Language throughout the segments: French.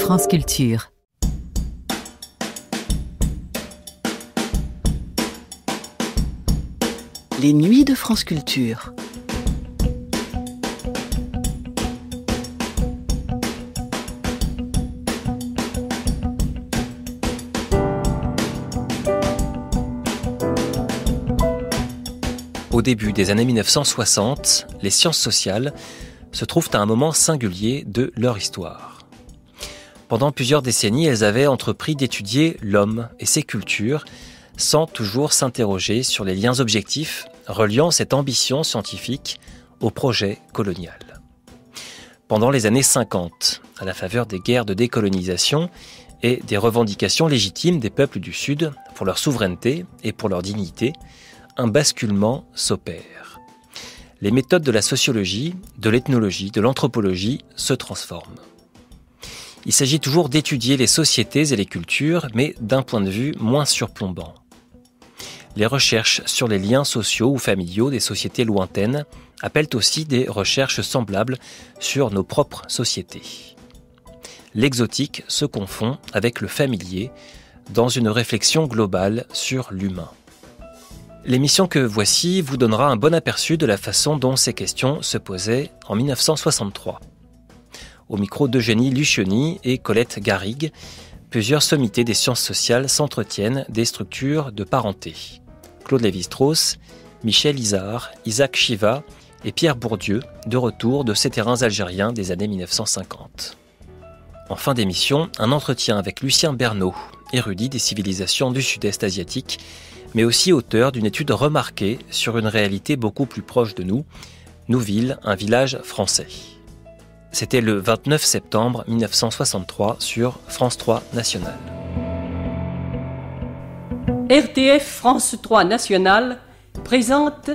France Culture. Les nuits de France Culture. Au début des années 1960, les sciences sociales se trouvent à un moment singulier de leur histoire. Pendant plusieurs décennies, elles avaient entrepris d'étudier l'homme et ses cultures, sans toujours s'interroger sur les liens objectifs reliant cette ambition scientifique au projet colonial. Pendant les années 50, à la faveur des guerres de décolonisation et des revendications légitimes des peuples du Sud pour leur souveraineté et pour leur dignité, un basculement s'opère. Les méthodes de la sociologie, de l'ethnologie, de l'anthropologie se transforment. Il s'agit toujours d'étudier les sociétés et les cultures, mais d'un point de vue moins surplombant. Les recherches sur les liens sociaux ou familiaux des sociétés lointaines appellent aussi des recherches semblables sur nos propres sociétés. L'exotique se confond avec le familier dans une réflexion globale sur l'humain. L'émission que voici vous donnera un bon aperçu de la façon dont ces questions se posaient en 1963. Au micro d'Eugénie Lucioni et Colette Garrigue, plusieurs sommités des sciences sociales s'entretiennent des structures de parenté. Claude Lévi-Strauss, Michel Izard, Isaac Chiva et Pierre Bourdieu, de retour de ces terrains algériens des années 1950. En fin d'émission, un entretien avec Lucien Bernot, érudit des civilisations du sud-est asiatique, mais aussi auteur d'une étude remarquée sur une réalité beaucoup plus proche de nous, Nouville, un village français. C'était le 29 septembre 1963 sur France 3 National. RTF France 3 National présente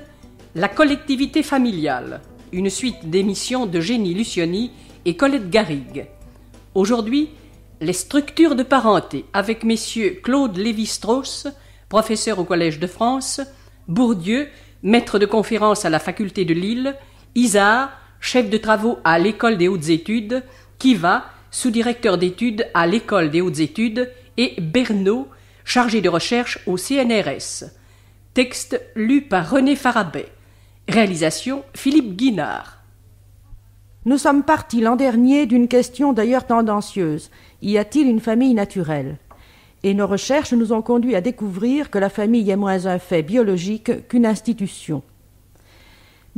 La collectivité familiale, une suite d'émissions d'Eugénie Lucioni et Colette Garrigue. Aujourd'hui, les structures de parenté avec messieurs Claude Lévi-Strauss, professeur au Collège de France, Bourdieu, maître de conférences à la faculté de Lille, Izard, chef de travaux à l'École des hautes études, Chiva, sous-directeur d'études à l'École des hautes études, et Bernot, chargé de recherche au CNRS. Texte lu par René Farabet. Réalisation Philippe Guinard. Nous sommes partis l'an dernier d'une question d'ailleurs tendancieuse. Y a-t-il une famille naturelle ? Et nos recherches nous ont conduit à découvrir que la famille est moins un fait biologique qu'une institution.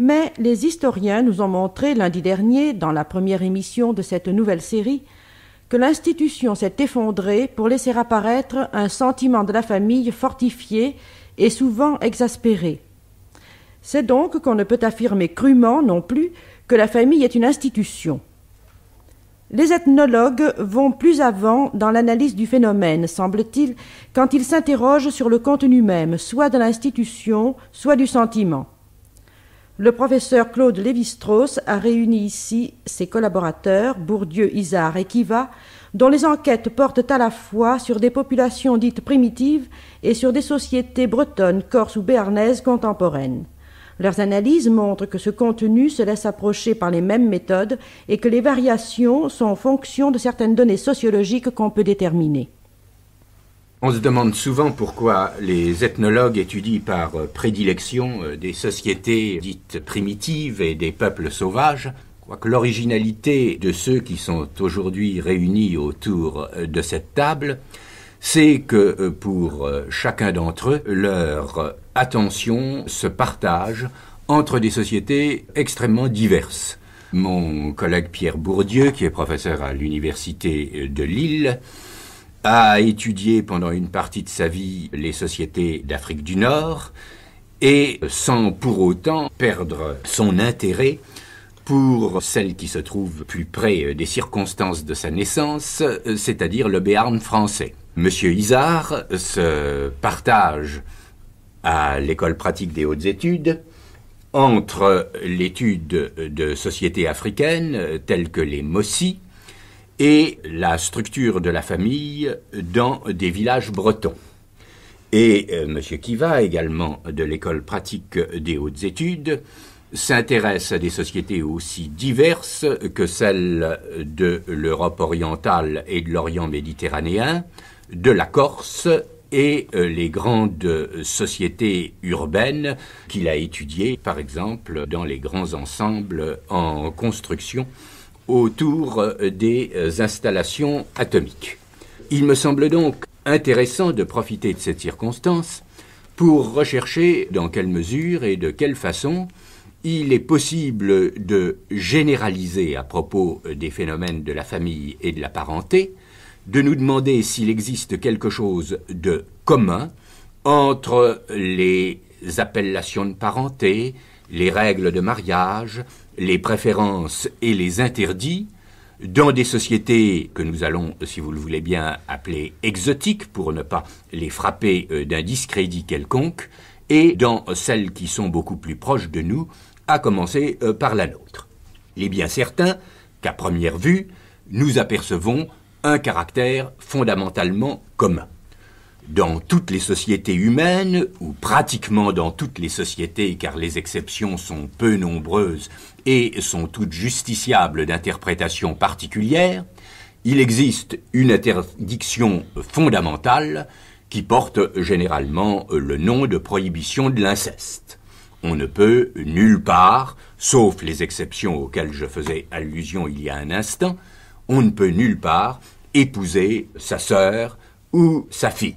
Mais les historiens nous ont montré lundi dernier, dans la première émission de cette nouvelle série, que l'institution s'est effondrée pour laisser apparaître un sentiment de la famille fortifié et souvent exaspéré. C'est donc qu'on ne peut affirmer crûment non plus que la famille est une institution. Les ethnologues vont plus avant dans l'analyse du phénomène, semble-t-il, quand ils s'interrogent sur le contenu même, soit de l'institution, soit du sentiment. Le professeur Claude Lévi-Strauss a réuni ici ses collaborateurs, Bourdieu, Izard et Chiva, dont les enquêtes portent à la fois sur des populations dites primitives et sur des sociétés bretonnes, corses ou béarnaises contemporaines. Leurs analyses montrent que ce contenu se laisse approcher par les mêmes méthodes et que les variations sont en fonction de certaines données sociologiques qu'on peut déterminer. On se demande souvent pourquoi les ethnologues étudient par prédilection des sociétés dites primitives et des peuples sauvages. Quoique l'originalité de ceux qui sont aujourd'hui réunis autour de cette table, c'est que pour chacun d'entre eux, leur attention se partage entre des sociétés extrêmement diverses. Mon collègue Pierre Bourdieu, qui est professeur à l'université de Lille, a étudié pendant une partie de sa vie les sociétés d'Afrique du Nord et sans pour autant perdre son intérêt pour celle qui se trouve plus près des circonstances de sa naissance, c'est-à-dire le Béarn français. Monsieur Izard se partage à l'École pratique des hautes études entre l'étude de sociétés africaines telles que les Mossi et la structure de la famille dans des villages bretons. Et M. Chiva, également de l'École pratique des hautes études, s'intéresse à des sociétés aussi diverses que celles de l'Europe orientale et de l'Orient méditerranéen, de la Corse et les grandes sociétés urbaines qu'il a étudiées, par exemple, dans les grands ensembles en construction autour des installations atomiques. Il me semble donc intéressant de profiter de cette circonstance pour rechercher dans quelle mesure et de quelle façon il est possible de généraliser à propos des phénomènes de la famille et de la parenté, de nous demander s'il existe quelque chose de commun entre les appellations de parenté, les règles de mariage, les préférences et les interdits, dans des sociétés que nous allons, si vous le voulez bien, appeler exotiques, pour ne pas les frapper d'un discrédit quelconque, et dans celles qui sont beaucoup plus proches de nous, à commencer par la nôtre. Il est bien certain qu'à première vue, nous apercevons un caractère fondamentalement commun. Dans toutes les sociétés humaines, ou pratiquement dans toutes les sociétés, car les exceptions sont peu nombreuses et sont toutes justiciables d'interprétations particulières, il existe une interdiction fondamentale qui porte généralement le nom de prohibition de l'inceste. On ne peut nulle part, sauf les exceptions auxquelles je faisais allusion il y a un instant, on ne peut nulle part épouser sa sœur ou sa fille.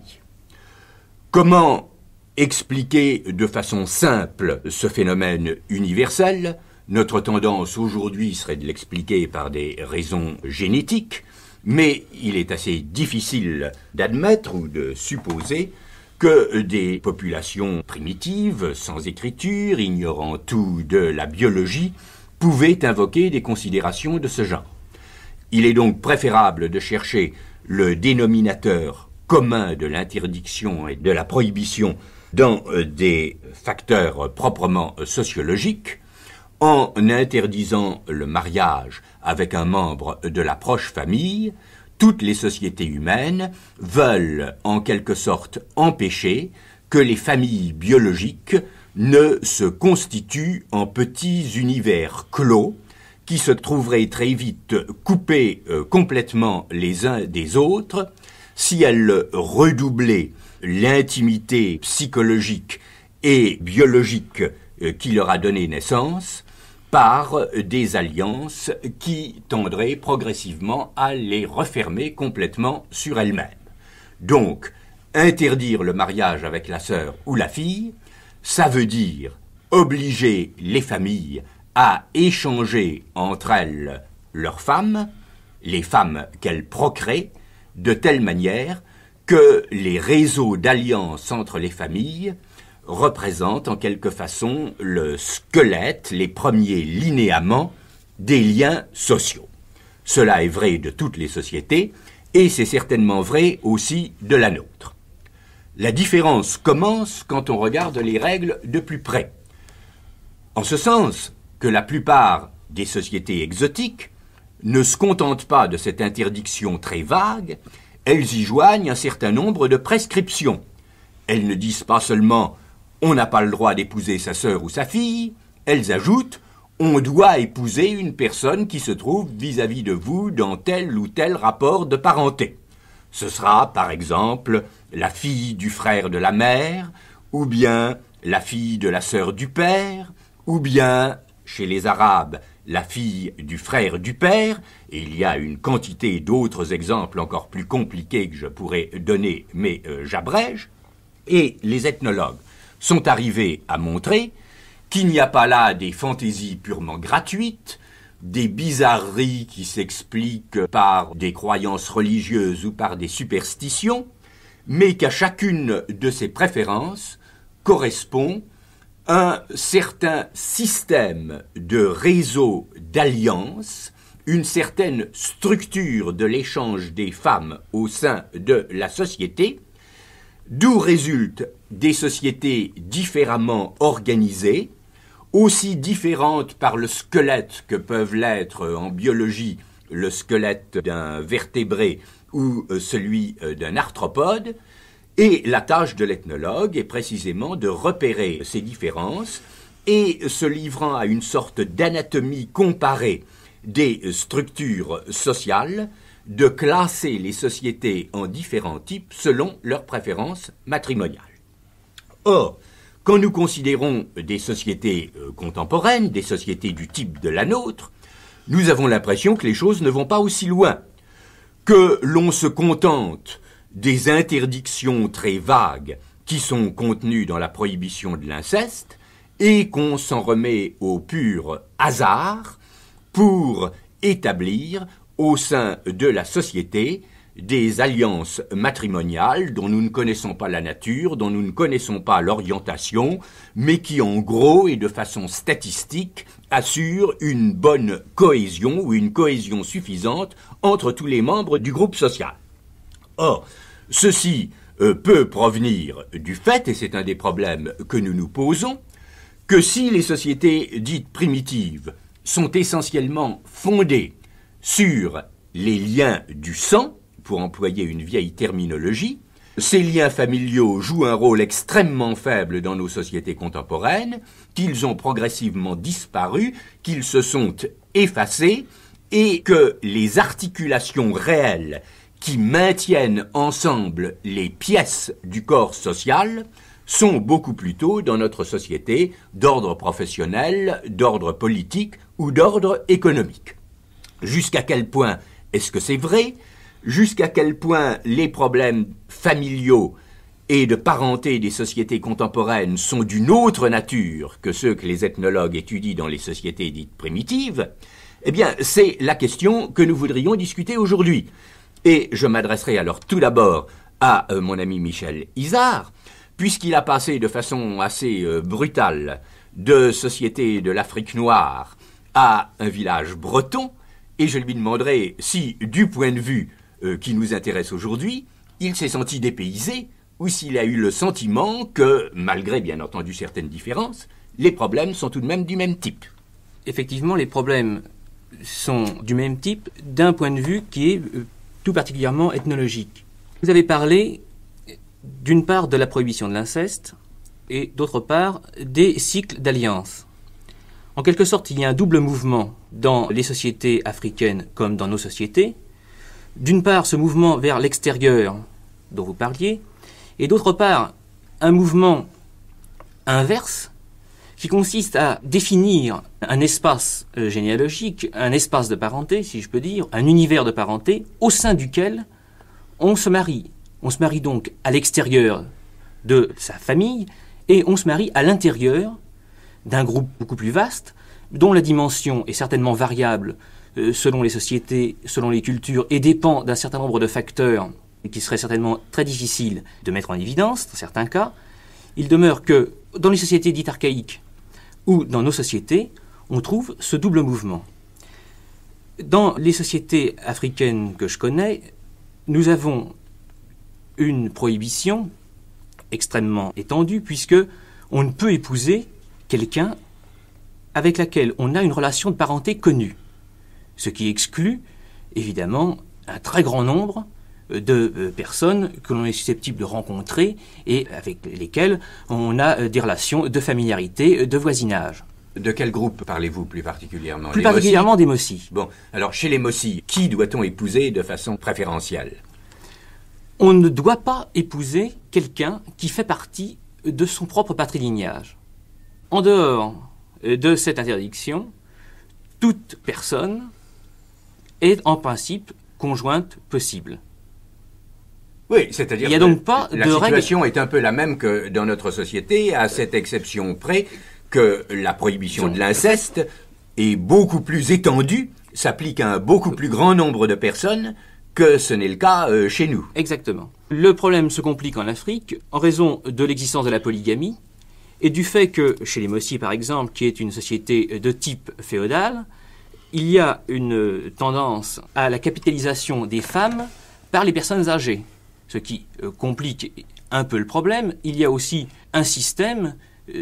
Comment expliquer de façon simple ce phénomène universel? Notre tendance aujourd'hui serait de l'expliquer par des raisons génétiques, mais il est assez difficile d'admettre ou de supposer que des populations primitives, sans écriture, ignorant tout de la biologie, pouvaient invoquer des considérations de ce genre. Il est donc préférable de chercher le dénominateur commun de l'interdiction et de la prohibition dans des facteurs proprement sociologiques, en interdisant le mariage avec un membre de la proche famille. Toutes les sociétés humaines veulent en quelque sorte empêcher que les familles biologiques ne se constituent en petits univers clos qui se trouveraient très vite coupés complètement les uns des autres si elles redoublaient l'intimité psychologique et biologique qui leur a donné naissance par des alliances qui tendraient progressivement à les refermer complètement sur elles-mêmes. Donc, interdire le mariage avec la sœur ou la fille, ça veut dire obliger les familles à échanger entre elles leurs femmes, les femmes qu'elles procréent, de telle manière que les réseaux d'alliances entre les familles représentent en quelque façon le squelette, les premiers linéaments des liens sociaux. Cela est vrai de toutes les sociétés et c'est certainement vrai aussi de la nôtre. La différence commence quand on regarde les règles de plus près. En ce sens que la plupart des sociétés exotiques ne se contentent pas de cette interdiction très vague, elles y joignent un certain nombre de prescriptions. Elles ne disent pas seulement « on n'a pas le droit d'épouser sa sœur ou sa fille », elles ajoutent « on doit épouser une personne qui se trouve vis-à-vis de vous dans tel ou tel rapport de parenté ». Ce sera, par exemple, la fille du frère de la mère, ou bien la fille de la sœur du père, ou bien, chez les Arabes, la fille du frère du père, et il y a une quantité d'autres exemples encore plus compliqués que je pourrais donner, mais j'abrège. Et les ethnologues sont arrivés à montrer qu'il n'y a pas là des fantaisies purement gratuites, des bizarreries qui s'expliquent par des croyances religieuses ou par des superstitions, mais qu'à chacune de ces préférences correspond un certain système de réseau d'alliances, une certaine structure de l'échange des femmes au sein de la société, d'où résultent des sociétés différemment organisées, aussi différentes par le squelette que peuvent l'être en biologie le squelette d'un vertébré ou celui d'un arthropode. Et la tâche de l'ethnologue est précisément de repérer ces différences et se livrant à une sorte d'anatomie comparée des structures sociales, de classer les sociétés en différents types selon leurs préférences matrimoniales. Or, quand nous considérons des sociétés contemporaines, des sociétés du type de la nôtre, nous avons l'impression que les choses ne vont pas aussi loin, que l'on se contente des interdictions très vagues qui sont contenues dans la prohibition de l'inceste et qu'on s'en remet au pur hasard pour établir au sein de la société des alliances matrimoniales dont nous ne connaissons pas la nature, dont nous ne connaissons pas l'orientation, mais qui en gros et de façon statistique assurent une bonne cohésion ou une cohésion suffisante entre tous les membres du groupe social. Or, ceci peut provenir du fait, et c'est un des problèmes que nous nous posons, que si les sociétés dites primitives sont essentiellement fondées sur les liens du sang, pour employer une vieille terminologie, ces liens familiaux jouent un rôle extrêmement faible dans nos sociétés contemporaines, qu'ils ont progressivement disparu, qu'ils se sont effacés, et que les articulations réelles qui maintiennent ensemble les pièces du corps social sont beaucoup plus tôt dans notre société d'ordre professionnel, d'ordre politique ou d'ordre économique. Jusqu'à quel point est-ce que c'est vrai ? Jusqu'à quel point les problèmes familiaux et de parenté des sociétés contemporaines sont d'une autre nature que ceux que les ethnologues étudient dans les sociétés dites primitives, eh bien, c'est la question que nous voudrions discuter aujourd'hui. Et je m'adresserai alors tout d'abord à mon ami Michel Izard, puisqu'il a passé de façon assez brutale de société de l'Afrique noire à un village breton, et je lui demanderai si, du point de vue qui nous intéresse aujourd'hui, il s'est senti dépaysé ou s'il a eu le sentiment que, malgré bien entendu certaines différences, les problèmes sont tout de même du même type. Effectivement, les problèmes sont du même type d'un point de vue qui est tout particulièrement ethnologique. Vous avez parlé d'une part de la prohibition de l'inceste et d'autre part des cycles d'alliance. En quelque sorte, il y a un double mouvement dans les sociétés africaines comme dans nos sociétés. D'une part, ce mouvement vers l'extérieur dont vous parliez, et d'autre part, un mouvement inverse qui consiste à définir un espace généalogique, un espace de parenté, si je peux dire, un univers de parenté, au sein duquel on se marie. On se marie donc à l'extérieur de sa famille, et on se marie à l'intérieur d'un groupe beaucoup plus vaste, dont la dimension est certainement variable selon les sociétés, selon les cultures, et dépend d'un certain nombre de facteurs qui seraient certainement très difficiles de mettre en évidence, dans certains cas. Il demeure que, dans les sociétés dites archaïques, ou dans nos sociétés, on trouve ce double mouvement. Dans les sociétés africaines que je connais, nous avons une prohibition extrêmement étendue, puisque on ne peut épouser quelqu'un avec laquelle on a une relation de parenté connue, ce qui exclut, évidemment, un très grand nombre de personnes que l'on est susceptible de rencontrer et avec lesquelles on a des relations de familiarité, de voisinage. De quel groupe parlez-vous plus particulièrement? Plus particulièrement des Mossi. Bon, alors chez les Mossi, qui doit-on épouser de façon préférentielle? On ne doit pas épouser quelqu'un qui fait partie de son propre patrilignage. En dehors de cette interdiction, toute personne est en principe conjointe possible. Oui, c'est-à-dire il y a donc pas la situation est un peu la même que dans notre société, à cette exception près que la prohibition de l'inceste est beaucoup plus étendue, s'applique à un beaucoup plus grand nombre de personnes que ce n'est le cas chez nous. Exactement. Le problème se complique en Afrique en raison de l'existence de la polygamie et du fait que, chez les Mossi par exemple, qui est une société de type féodal, il y a une tendance à la capitalisation des femmes par les personnes âgées, ce qui complique un peu le problème. Il y a aussi un système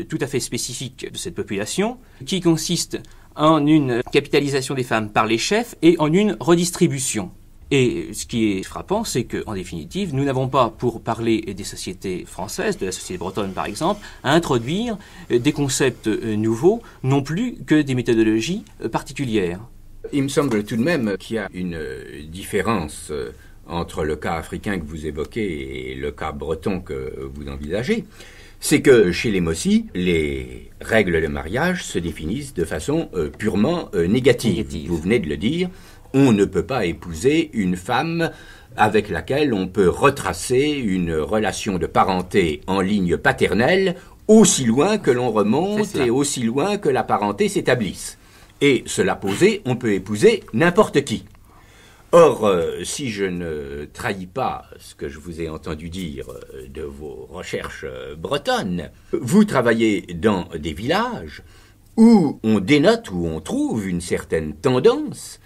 tout à fait spécifique de cette population qui consiste en une capitalisation des femmes par les chefs et en une redistribution. Et ce qui est frappant, c'est qu'en définitive, nous n'avons pas, pour parler des sociétés françaises, de la société bretonne par exemple, à introduire des concepts nouveaux, non plus que des méthodologies particulières. Il me semble tout de même qu'il y a une différence entre le cas africain que vous évoquez et le cas breton que vous envisagez. C'est que chez les Mossi, les règles de mariage se définissent de façon purement négative. Vous venez de le dire, on ne peut pas épouser une femme avec laquelle on peut retracer une relation de parenté en ligne paternelle aussi loin que l'on remonte et aussi loin que la parenté s'établisse. Et cela posé, on peut épouser n'importe qui. Or, si je ne trahis pas ce que je vous ai entendu dire de vos recherches bretonnes, vous travaillez dans des villages où on dénote, où on trouve une certaine tendance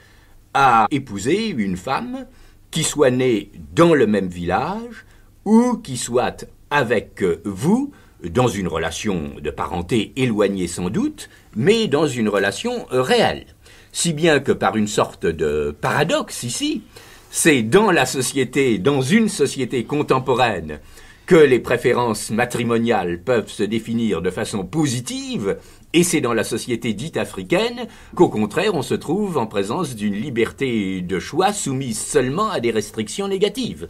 à épouser une femme qui soit née dans le même village ou qui soit avec vous dans une relation de parenté éloignée sans doute, mais dans une relation réelle. Si bien que par une sorte de paradoxe ici, c'est dans la société, dans une société contemporaine, que les préférences matrimoniales peuvent se définir de façon positive, et c'est dans la société dite africaine qu'au contraire on se trouve en présence d'une liberté de choix soumise seulement à des restrictions négatives.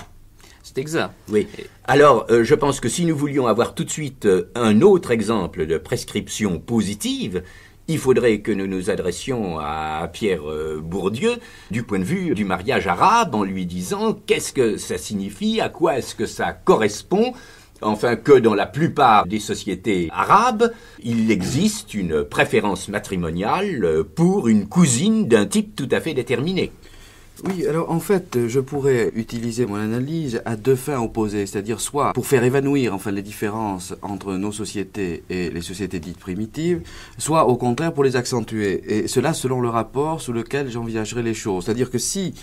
C'est exact. Oui. Alors, je pense que si nous voulions avoir tout de suite un autre exemple de prescription positive, il faudrait que nous nous adressions à Pierre Bourdieu du point de vue du mariage arabe en lui disant qu'est-ce que ça signifie, à quoi est-ce que ça correspond, enfin que dans la plupart des sociétés arabes, il existe une préférence matrimoniale pour une cousine d'un type tout à fait déterminé. Oui, alors en fait, je pourrais utiliser mon analyse à deux fins opposées, c'est-à-dire soit pour faire évanouir les différences entre nos sociétés et les sociétés dites primitives, soit au contraire pour les accentuer. Et cela selon le rapport sous lequel j'envisagerai les choses. C'est-à-dire que si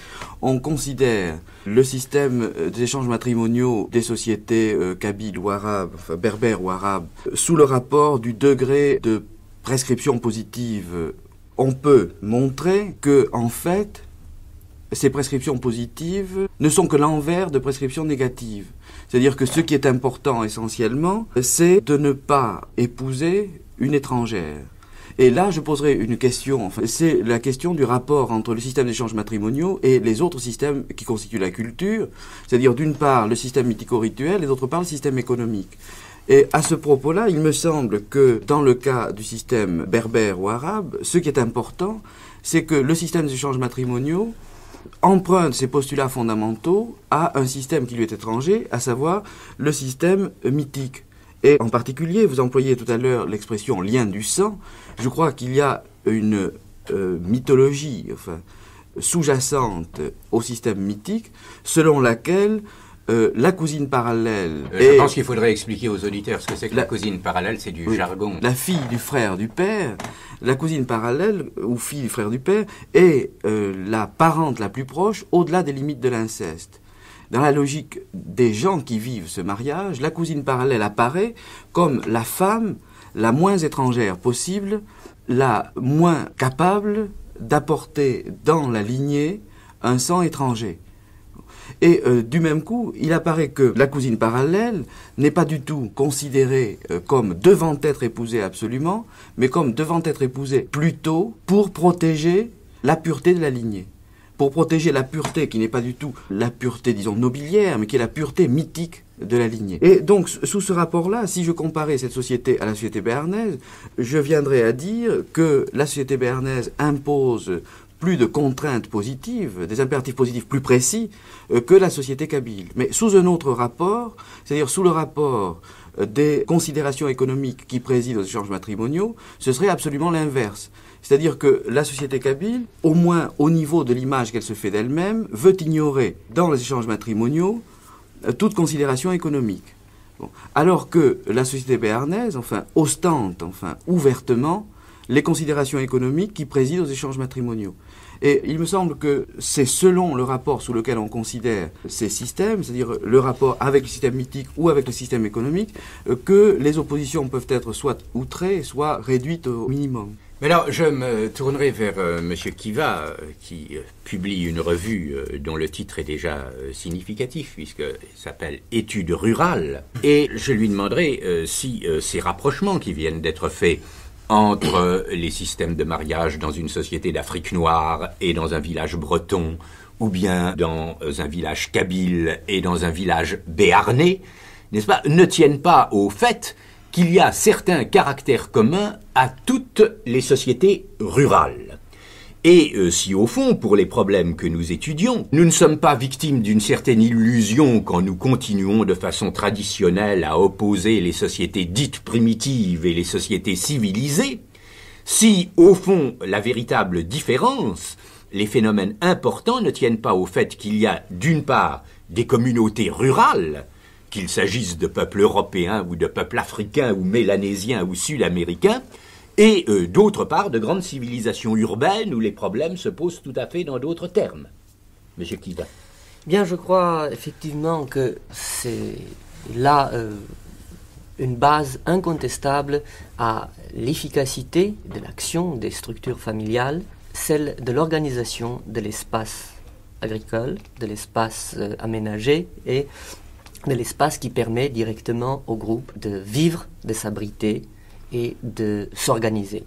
on considère le système des échanges matrimoniaux des sociétés kabyles ou arabes, berbères ou arabes, sous le rapport du degré de prescription positive, on peut montrer que, en fait, ces prescriptions positives ne sont que l'envers de prescriptions négatives. C'est-à-dire que ce qui est important essentiellement, c'est de ne pas épouser une étrangère. Et là, je poserai une question, c'est la question du rapport entre le système d'échanges matrimoniaux et les autres systèmes qui constituent la culture, c'est-à-dire d'une part le système mythico-rituel et d'autre part le système économique. Et à ce propos-là, il me semble que dans le cas du système berbère ou arabe, ce qui est important, c'est que le système d'échanges matrimoniaux emprunte ses postulats fondamentaux à un système qui lui est étranger, à savoir le système mythique. Et en particulier, vous employez tout à l'heure l'expression « lien du sang ». Je crois qu'il y a une mythologie sous-jacente au système mythique, selon laquelle la cousine parallèle... Je pense qu'il faudrait expliquer aux auditeurs ce que c'est que la cousine parallèle, c'est du jargon. La fille du frère du père, la cousine parallèle, ou fille du frère du père, est la parente la plus proche au-delà des limites de l'inceste. Dans la logique des gens qui vivent ce mariage, la cousine parallèle apparaît comme la femme la moins étrangère possible, la moins capable d'apporter dans la lignée un sang étranger. Et du même coup, il apparaît que la cousine parallèle n'est pas du tout considérée comme devant être épousée absolument, mais comme devant être épousée plutôt pour protéger la pureté de la lignée. Pour protéger la pureté qui n'est pas du tout la pureté, disons, nobiliaire, mais qui est la pureté mythique de la lignée. Et donc, sous ce rapport-là, si je comparais cette société à la société béarnaise, je viendrais à dire que la société béarnaise impose plus de contraintes positives, des impératifs positifs plus précis que la société kabyle. Mais sous un autre rapport, c'est-à-dire sous le rapport des considérations économiques qui président aux échanges matrimoniaux, ce serait absolument l'inverse. C'est-à-dire que la société kabyle, au moins au niveau de l'image qu'elle se fait d'elle-même, veut ignorer dans les échanges matrimoniaux toute considération économique. Bon. Alors que la société béarnaise, ostente, ouvertement, les considérations économiques qui président aux échanges matrimoniaux. Et il me semble que c'est selon le rapport sous lequel on considère ces systèmes, c'est-à-dire le rapport avec le système mythique ou avec le système économique, que les oppositions peuvent être soit outrées, soit réduites au minimum. Mais alors, je me tournerai vers M. Kiva, qui publie une revue dont le titre est déjà significatif, puisqu'il s'appelle « Études rurales ». Et je lui demanderai si ces rapprochements qui viennent d'être faits entre les systèmes de mariage dans une société d'Afrique noire et dans un village breton, ou bien dans un village kabyle et dans un village béarnais, n'est-ce pas, ne tiennent pas au fait qu'il y a certains caractères communs à toutes les sociétés rurales. Et si au fond, pour les problèmes que nous étudions, nous ne sommes pas victimes d'une certaine illusion quand nous continuons de façon traditionnelle à opposer les sociétés dites primitives et les sociétés civilisées, si au fond la véritable différence, les phénomènes importants ne tiennent pas au fait qu'il y a d'une part des communautés rurales, qu'il s'agisse de peuples européens ou de peuples africains ou mélanésiens ou sud-américains, et d'autre part de grandes civilisations urbaines où les problèmes se posent tout à fait dans d'autres termes. Monsieur Kiva. Bien, je crois effectivement que c'est là une base incontestable à l'efficacité de l'action des structures familiales, celle de l'organisation de l'espace agricole, de l'espace aménagé et de l'espace qui permet directement au groupe de vivre, de s'abriter et de s'organiser.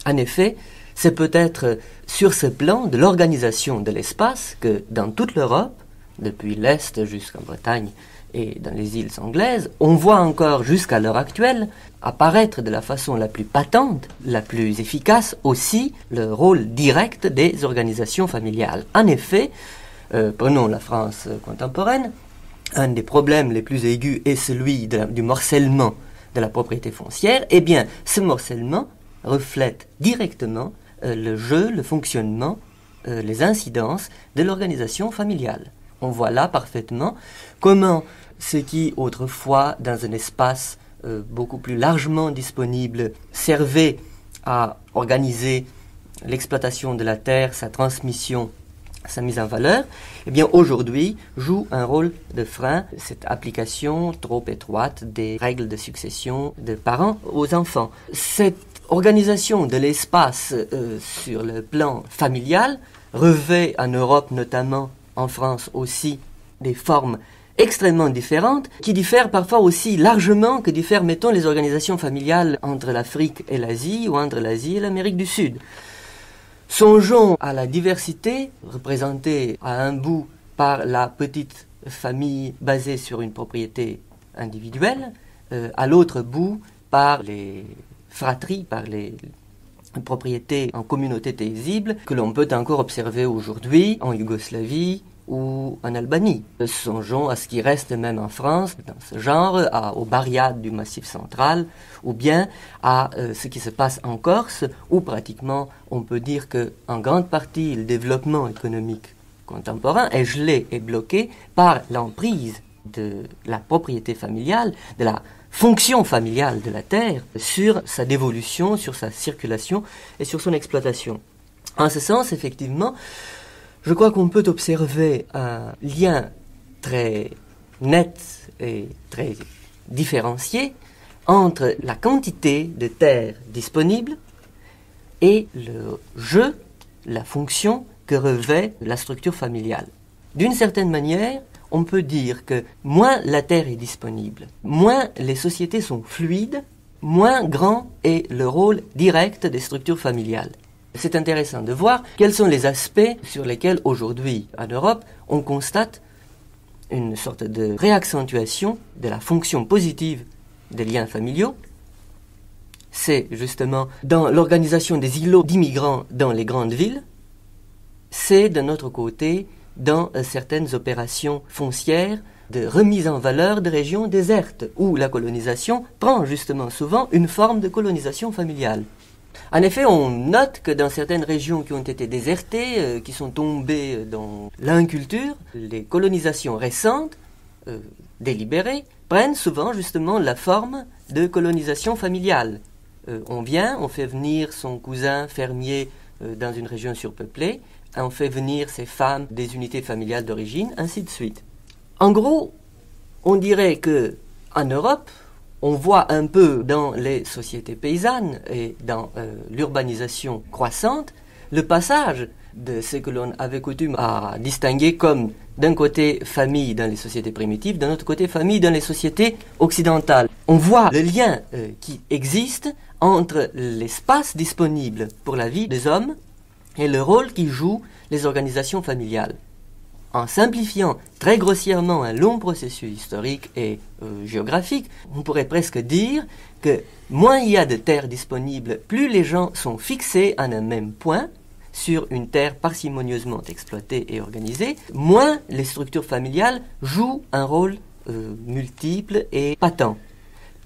En effet, c'est peut-être sur ce plan de l'organisation de l'espace que dans toute l'Europe, depuis l'Est jusqu'en Bretagne et dans les îles anglaises, on voit encore jusqu'à l'heure actuelle apparaître de la façon la plus patente, la plus efficace aussi, le rôle direct des organisations familiales. En effet, prenons la France contemporaine, un des problèmes les plus aigus est celui du morcellement de la propriété foncière. Eh bien, ce morcellement reflète directement le jeu, le fonctionnement, les incidences de l'organisation familiale. On voit là parfaitement comment ce qui, autrefois, dans un espace beaucoup plus largement disponible, servait à organiser l'exploitation de la terre, sa transmission, sa mise en valeur, eh bien aujourd'hui joue un rôle de frein, cette application trop étroite des règles de succession de parents aux enfants. Cette organisation de l'espace sur le plan familial revêt en Europe, notamment en France aussi, des formes extrêmement différentes, qui diffèrent parfois aussi largement que diffèrent, mettons, les organisations familiales entre l'Afrique et l'Asie ou entre l'Asie et l'Amérique du Sud. Songeons à la diversité représentée à un bout par la petite famille basée sur une propriété individuelle, à l'autre bout par les fratries, par les propriétés en communauté paisible que l'on peut encore observer aujourd'hui en Yougoslavie ou en Albanie. Songeons à ce qui reste même en France dans ce genre, aux barriades du Massif central, ou bien à ce qui se passe en Corse, où pratiquement on peut dire qu'en grande partie le développement économique contemporain est gelé et bloqué par l'emprise de la propriété familiale, de la fonction familiale de la terre sur sa dévolution, sur sa circulation et sur son exploitation. En ce sens, effectivement, je crois qu'on peut observer un lien très net et très différencié entre la quantité de terres disponibles et le jeu, la fonction que revêt la structure familiale. D'une certaine manière, on peut dire que moins la terre est disponible, moins les sociétés sont fluides, moins grand est le rôle direct des structures familiales. C'est intéressant de voir quels sont les aspects sur lesquels aujourd'hui, en Europe, on constate une sorte de réaccentuation de la fonction positive des liens familiaux. C'est justement dans l'organisation des îlots d'immigrants dans les grandes villes, c'est de notre côté dans certaines opérations foncières de remise en valeur de régions désertes, où la colonisation prend justement souvent une forme de colonisation familiale. En effet, on note que dans certaines régions qui ont été désertées, qui sont tombées dans l'inculture, les colonisations récentes, délibérées, prennent souvent justement la forme de colonisation familiale. On vient, on fait venir son cousin fermier dans une région surpeuplée, on fait venir ses femmes des unités familiales d'origine, ainsi de suite. En gros, on dirait que en Europe, On voit un peu dans les sociétés paysannes et dans l'urbanisation croissante le passage de ce que l'on avait coutume à distinguer comme d'un côté famille dans les sociétés primitives, d'un autre côté famille dans les sociétés occidentales. On voit le lien qui existe entre l'espace disponible pour la vie des hommes et le rôle qui jouent les organisations familiales. En simplifiant très grossièrement un long processus historique et géographique, on pourrait presque dire que moins il y a de terres disponibles, plus les gens sont fixés à un même point, sur une terre parcimonieusement exploitée et organisée, moins les structures familiales jouent un rôle multiple et patent.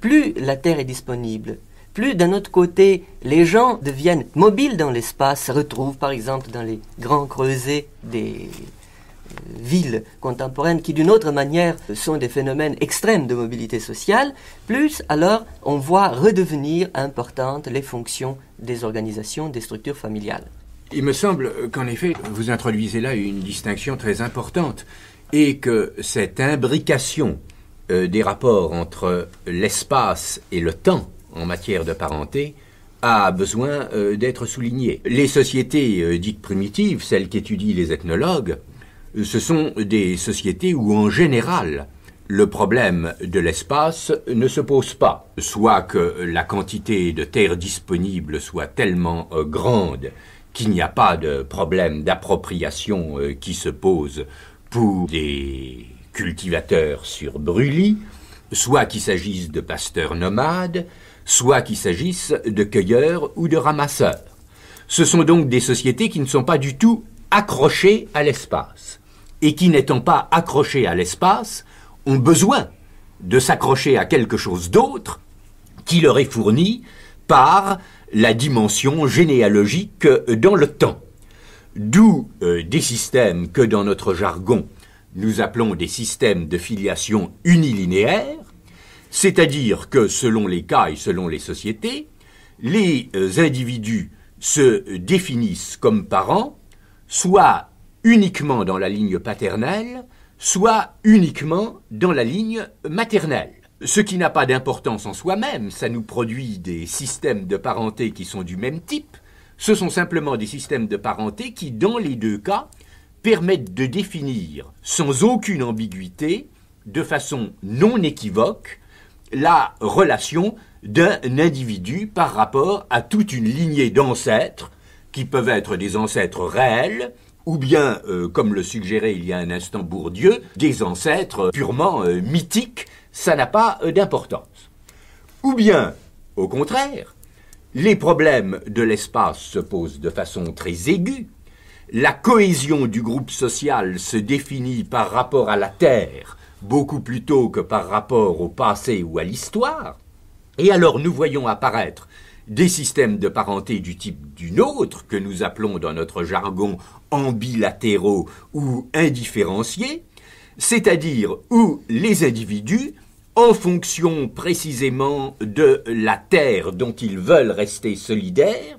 Plus la terre est disponible, plus d'un autre côté, les gens deviennent mobiles dans l'espace, se retrouvent par exemple dans les grands creusets des villes contemporaines qui d'une autre manière sont des phénomènes extrêmes de mobilité sociale, plus alors on voit redevenir importantes les fonctions des organisations, des structures familiales. Il me semble qu'en effet, vous introduisez là une distinction très importante et que cette imbrication des rapports entre l'espace et le temps en matière de parenté a besoin d'être soulignée. Les sociétés dites primitives, celles qu'étudient les ethnologues, ce sont des sociétés où en général le problème de l'espace ne se pose pas. Soit que la quantité de terre disponible soit tellement grande qu'il n'y a pas de problème d'appropriation qui se pose pour des cultivateurs sur brûlis, soit qu'il s'agisse de pasteurs nomades, soit qu'il s'agisse de cueilleurs ou de ramasseurs. Ce sont donc des sociétés qui ne sont pas du tout accrochées à l'espace, et qui, n'étant pas accrochées à l'espace, ont besoin de s'accrocher à quelque chose d'autre qui leur est fourni par la dimension généalogique dans le temps. D'où des systèmes que dans notre jargon nous appelons des systèmes de filiation unilinéaire, c'est-à-dire que selon les cas et selon les sociétés, les individus se définissent comme parents, soit uniquement dans la ligne paternelle, soit uniquement dans la ligne maternelle. Ce qui n'a pas d'importance en soi-même, ça nous produit des systèmes de parenté qui sont du même type. Ce sont simplement des systèmes de parenté qui, dans les deux cas, permettent de définir sans aucune ambiguïté, de façon non équivoque, la relation d'un individu par rapport à toute une lignée d'ancêtres, qui peuvent être des ancêtres réels, ou bien, comme le suggérait il y a un instant Bourdieu, des ancêtres purement mythiques. Ça n'a pas d'importance. Ou bien, au contraire, les problèmes de l'espace se posent de façon très aiguë. La cohésion du groupe social se définit par rapport à la terre, beaucoup plutôt que par rapport au passé ou à l'histoire. Et alors nous voyons apparaître des systèmes de parenté du type du nôtre, que nous appelons dans notre jargon ambilatéraux ou indifférenciés, c'est-à-dire où les individus, en fonction précisément de la terre dont ils veulent rester solidaires,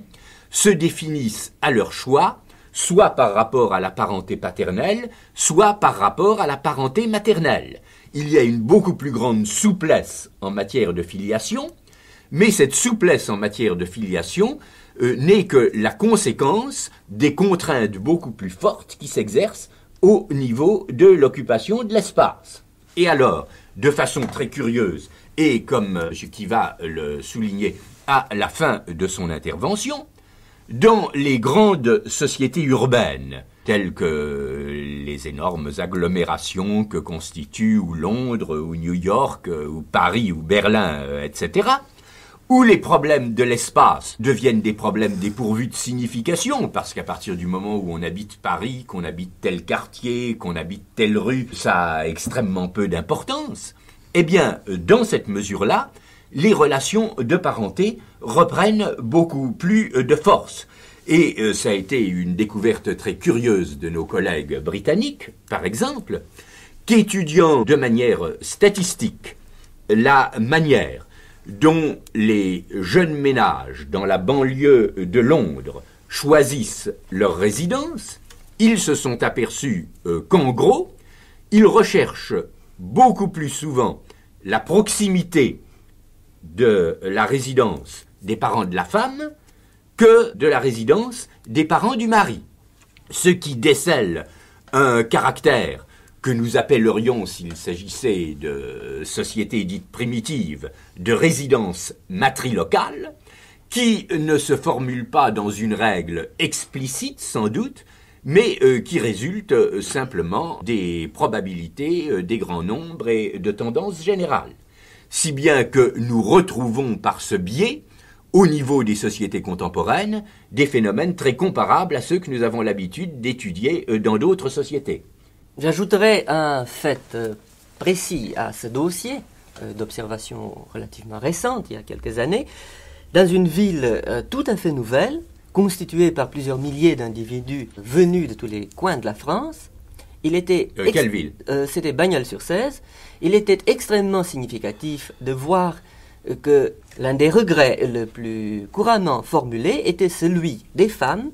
se définissent à leur choix, soit par rapport à la parenté paternelle, soit par rapport à la parenté maternelle. Il y a une beaucoup plus grande souplesse en matière de filiation, mais cette souplesse en matière de filiation n'est que la conséquence des contraintes beaucoup plus fortes qui s'exercent au niveau de l'occupation de l'espace. Et alors, de façon très curieuse, et comme qui va le souligner à la fin de son intervention, dans les grandes sociétés urbaines, telles que les énormes agglomérations que constituent ou Londres, ou New York, ou Paris, ou Berlin, etc., où les problèmes de l'espace deviennent des problèmes dépourvus de signification, parce qu'à partir du moment où on habite Paris, qu'on habite tel quartier, qu'on habite telle rue, ça a extrêmement peu d'importance. Eh bien, dans cette mesure-là, les relations de parenté reprennent beaucoup plus de force. Et ça a été une découverte très curieuse de nos collègues britanniques, par exemple, qu'étudiant de manière statistique la manière dont les jeunes ménages dans la banlieue de Londres choisissent leur résidence, ils se sont aperçus qu'en gros, ils recherchent beaucoup plus souvent la proximité de la résidence des parents de la femme que de la résidence des parents du mari. Ce qui décèle un caractère que nous appellerions, s'il s'agissait de sociétés dites primitives, de résidence matrilocale, qui ne se formule pas dans une règle explicite, sans doute, mais qui résulte simplement des probabilités, des grands nombres et de tendances générales. Si bien que nous retrouvons par ce biais, au niveau des sociétés contemporaines, des phénomènes très comparables à ceux que nous avons l'habitude d'étudier dans d'autres sociétés. J'ajouterai un fait précis à ce dossier d'observation relativement récente, il y a quelques années, dans une ville tout à fait nouvelle, constituée par plusieurs milliers d'individus venus de tous les coins de la France. Il était quelle ville? C'était Bagnols-sur-Cèze. Il était extrêmement significatif de voir que l'un des regrets le plus couramment formulés était celui des femmes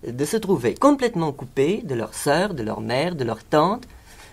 de se trouver complètement coupées de leurs sœurs, de leur mère, de leurs tantes,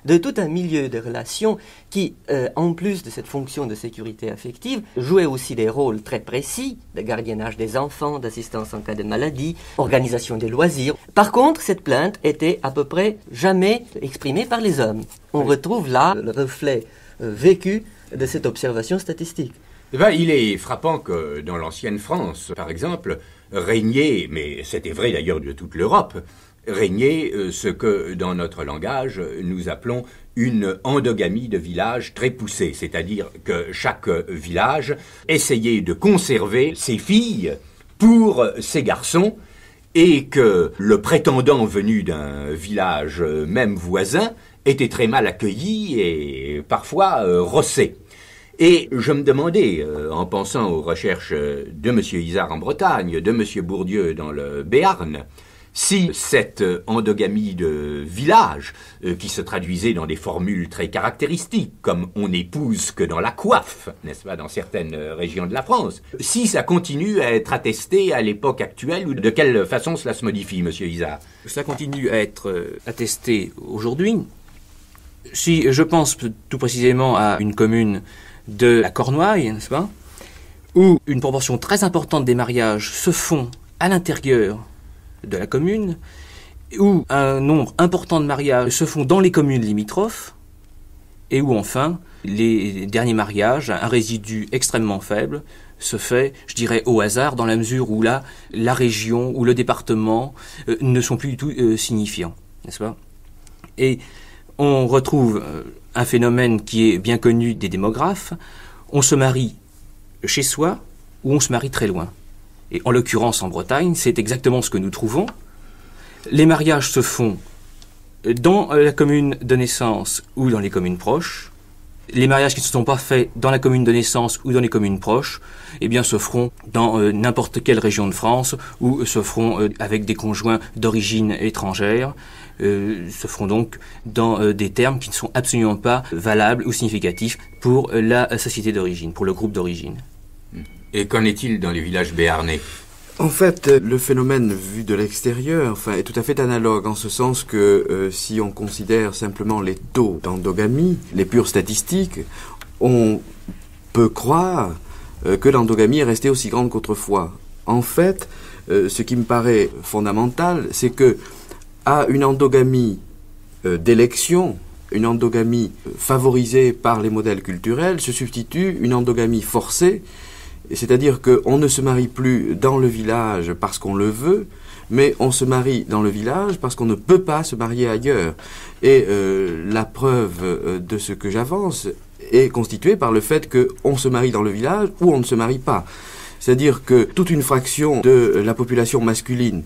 de tout un milieu de relations qui, en plus de cette fonction de sécurité affective, jouait aussi des rôles très précis de gardiennage des enfants, d'assistance en cas de maladie, organisation des loisirs. Par contre, cette plainte était à peu près jamais exprimée par les hommes. On retrouve là le reflet vécu de cette observation statistique. Il est frappant que dans l'ancienne France, par exemple, régnait, mais c'était vrai d'ailleurs de toute l'Europe, régnait ce que dans notre langage nous appelons une endogamie de village très poussée, c'est-à-dire que chaque village essayait de conserver ses filles pour ses garçons et que le prétendant venu d'un village même voisin était très mal accueilli et parfois rossé. Et je me demandais, en pensant aux recherches de M. Isard en Bretagne, de M. Bourdieu dans le Béarn, si cette endogamie de village, qui se traduisait dans des formules très caractéristiques, comme on n'épouse que dans la coiffe, n'est-ce pas, dans certaines régions de la France, si ça continue à être attesté à l'époque actuelle, ou de quelle façon cela se modifie, M. Isard? Ça continue à être attesté aujourd'hui. Si je pense tout précisément à une commune de la Cornouaille, n'est-ce pas, où une proportion très importante des mariages se font à l'intérieur de la commune, où un nombre important de mariages se font dans les communes limitrophes, et où enfin, les derniers mariages, un résidu extrêmement faible, se fait, je dirais, au hasard, dans la mesure où là, la région ou le département ne sont plus du tout signifiants, n'est-ce pas? Et on retrouve un phénomène qui est bien connu des démographes, on se marie chez soi ou on se marie très loin. Et en l'occurrence en Bretagne, c'est exactement ce que nous trouvons. Les mariages se font dans la commune de naissance ou dans les communes proches. Les mariages qui ne se sont pas faits dans la commune de naissance ou dans les communes proches, eh bien, se feront dans n'importe quelle région de France ou se feront avec des conjoints d'origine étrangère. Se feront donc dans des termes qui ne sont absolument pas valables ou significatifs pour la société d'origine, pour le groupe d'origine. Et qu'en est-il dans les villages béarnais? En fait, le phénomène vu de l'extérieur est tout à fait analogue, en ce sens que si on considère simplement les taux d'endogamie, les pures statistiques, on peut croire que l'endogamie est restée aussi grande qu'autrefois. En fait, ce qui me paraît fondamental, c'est que à une endogamie d'élection, une endogamie favorisée par les modèles culturels, se substitue une endogamie forcée. C'est-à-dire qu'on ne se marie plus dans le village parce qu'on le veut, mais on se marie dans le village parce qu'on ne peut pas se marier ailleurs. Et la preuve de ce que j'avance est constituée par le fait qu'on se marie dans le village ou on ne se marie pas. C'est-à-dire que toute une fraction de la population masculine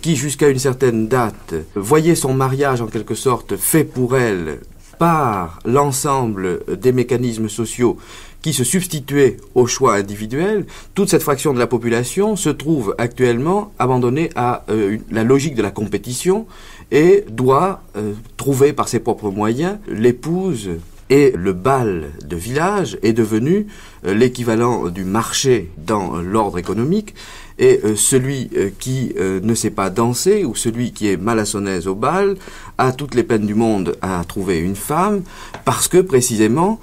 qui, jusqu'à une certaine date, voyait son mariage en quelque sorte fait pour elle par l'ensemble des mécanismes sociaux qui se substituaient au choix individuel, toute cette fraction de la population se trouve actuellement abandonnée à la logique de la compétition et doit trouver par ses propres moyens l'épouse. Et le bal de village est devenu l'équivalent du marché dans l'ordre économique. Et celui qui ne sait pas danser ou celui qui est mal à son aise au bal a toutes les peines du monde à trouver une femme parce que précisément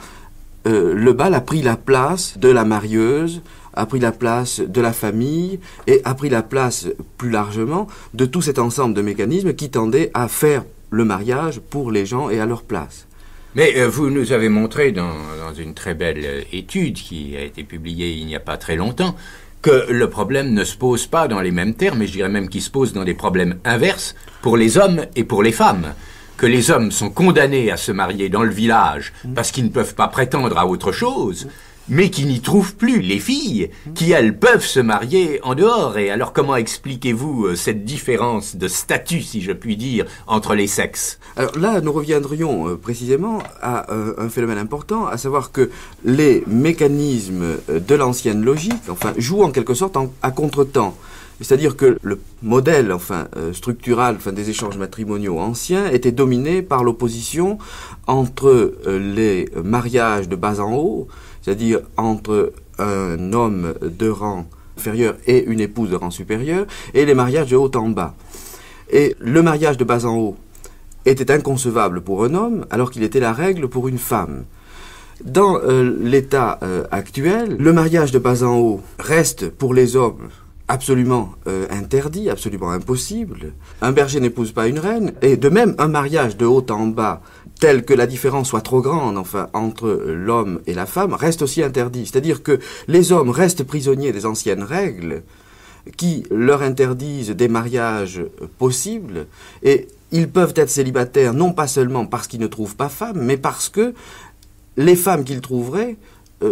le bal a pris la place de la marieuse, a pris la place de la famille et a pris la place plus largement de tout cet ensemble de mécanismes qui tendaient à faire le mariage pour les gens et à leur place. Mais vous nous avez montré dans une très belle étude qui a été publiée il n'y a pas très longtemps que le problème ne se pose pas dans les mêmes termes, et je dirais même qu'il se pose dans des problèmes inverses pour les hommes et pour les femmes. Que les hommes sont condamnés à se marier dans le village parce qu'ils ne peuvent pas prétendre à autre chose, mais qui n'y trouvent plus les filles qui, elles, peuvent se marier en dehors. Et alors, comment expliquez-vous cette différence de statut, si je puis dire, entre les sexes? Alors là, nous reviendrions précisément à un phénomène important, à savoir que les mécanismes de l'ancienne logique, jouent en quelque sorte à contre-temps. C'est-à-dire que le modèle, structural, des échanges matrimoniaux anciens était dominé par l'opposition entre les mariages de bas en haut, c'est-à-dire entre un homme de rang inférieur et une épouse de rang supérieur, et les mariages de haut en bas. Et le mariage de bas en haut était inconcevable pour un homme, alors qu'il était la règle pour une femme. Dans l'état actuel, le mariage de bas en haut reste pour les hommes absolument interdit, absolument impossible. Un berger n'épouse pas une reine, et de même un mariage de haut en bas, tel que la différence soit trop grande entre l'homme et la femme, reste aussi interdit. C'est-à-dire que les hommes restent prisonniers des anciennes règles qui leur interdisent des mariages possibles, et ils peuvent être célibataires non pas seulement parce qu'ils ne trouvent pas femme, mais parce que les femmes qu'ils trouveraient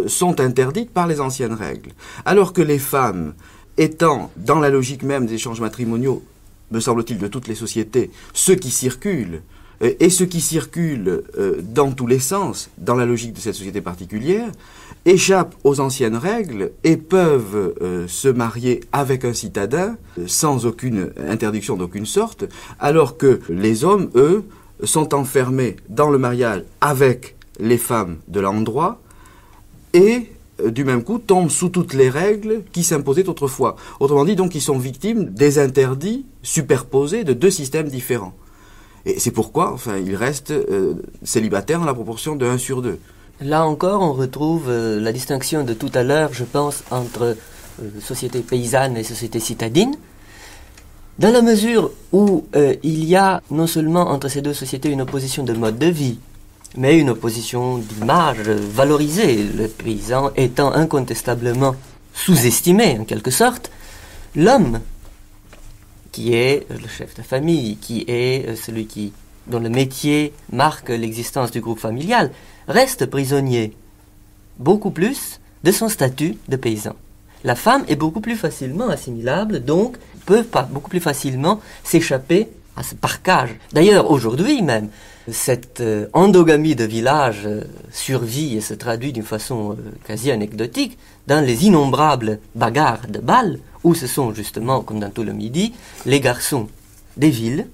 sont interdites par les anciennes règles. Alors que les femmes, étant dans la logique même des échanges matrimoniaux, me semble-t-il, de toutes les sociétés, ceux qui circulent, et ceux qui circulent dans tous les sens, dans la logique de cette société particulière, échappent aux anciennes règles et peuvent se marier avec un citadin sans aucune interdiction d'aucune sorte, alors que les hommes, eux, sont enfermés dans le mariage avec les femmes de l'endroit et du même coup, tombent sous toutes les règles qui s'imposaient autrefois. Autrement dit, donc, ils sont victimes des interdits superposés de deux systèmes différents. Et c'est pourquoi, ils restent célibataires dans la proportion de 1 sur 2. Là encore, on retrouve la distinction de tout à l'heure, je pense, entre société paysanne et société citadine, dans la mesure où il y a non seulement entre ces deux sociétés une opposition de mode de vie, mais une opposition d'image valorisée, le paysan étant incontestablement sous-estimé en quelque sorte, l'homme qui est le chef de famille, qui est celui dont le métier marque l'existence du groupe familial, reste prisonnier beaucoup plus de son statut de paysan. La femme est beaucoup plus facilement assimilable, donc peut beaucoup plus facilement s'échapper à ce parquage. D'ailleurs, aujourd'hui même, cette endogamie de village survit et se traduit d'une façon quasi anecdotique dans les innombrables bagarres de bal, où ce sont justement, comme dans tout le Midi, les garçons des villes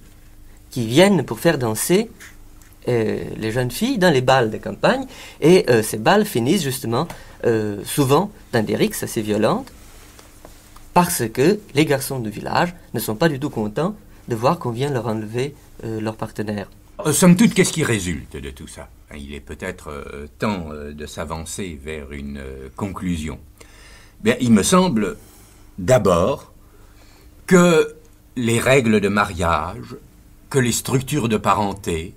qui viennent pour faire danser les jeunes filles dans les bals de campagne, et ces bals finissent justement souvent dans des rixes assez violentes, parce que les garçons du village ne sont pas du tout contents de voir qu'on vient leur enlever leur partenaire. Somme toute, qu'est-ce qui résulte de tout ça? Il est peut-être temps de s'avancer vers une conclusion. Bien, il me semble d'abord que les règles de mariage, que les structures de parenté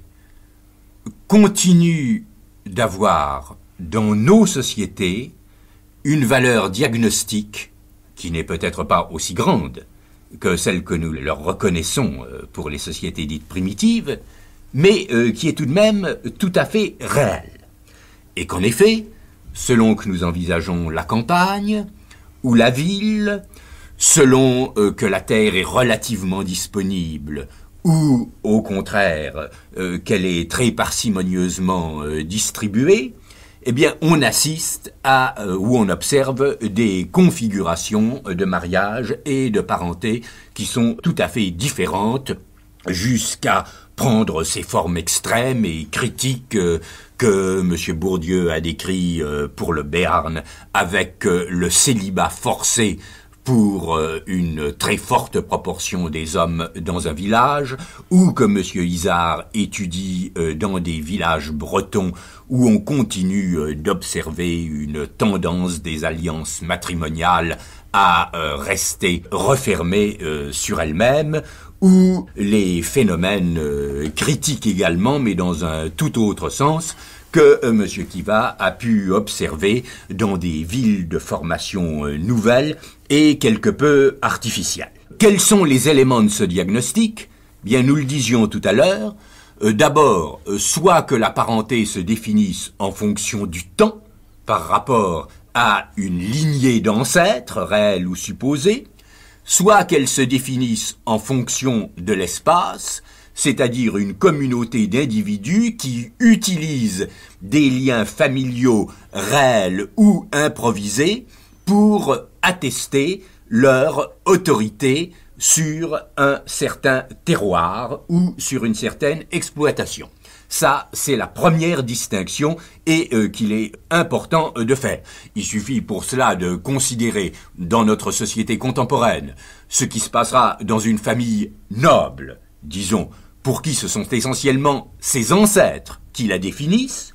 continuent d'avoir dans nos sociétés une valeur diagnostique qui n'est peut-être pas aussi grande que celle que nous leur reconnaissons pour les sociétés dites primitives, mais qui est tout de même tout à fait réelle. Et qu'en effet, selon que nous envisageons la campagne ou la ville, selon que la terre est relativement disponible ou, au contraire, qu'elle est très parcimonieusement distribuée, eh bien, on assiste ou on observe des configurations de mariage et de parenté qui sont tout à fait différentes, jusqu'à prendre ces formes extrêmes et critiques que M. Bourdieu a décrit pour le Béarn, avec le célibat forcé pour une très forte proportion des hommes dans un village, ou que M. Isard étudie dans des villages bretons où on continue d'observer une tendance des alliances matrimoniales à rester refermées sur elles-mêmes, ou les phénomènes critiques également, mais dans un tout autre sens, que M. Kiva a pu observer dans des villes de formation nouvelles et quelque peu artificielles. Quels sont les éléments de ce diagnostic ? Bien, nous le disions tout à l'heure, d'abord, soit que la parenté se définisse en fonction du temps, par rapport à une lignée d'ancêtres, réels ou supposés, soit qu'elle se définisse en fonction de l'espace, c'est-à-dire une communauté d'individus qui utilisent des liens familiaux réels ou improvisés pour attester leur autorité sur un certain terroir ou sur une certaine exploitation. Ça, c'est la première distinction et qu'il est important de faire. Il suffit pour cela de considérer dans notre société contemporaine ce qui se passera dans une famille noble, disons, pour qui ce sont essentiellement ses ancêtres qui la définissent,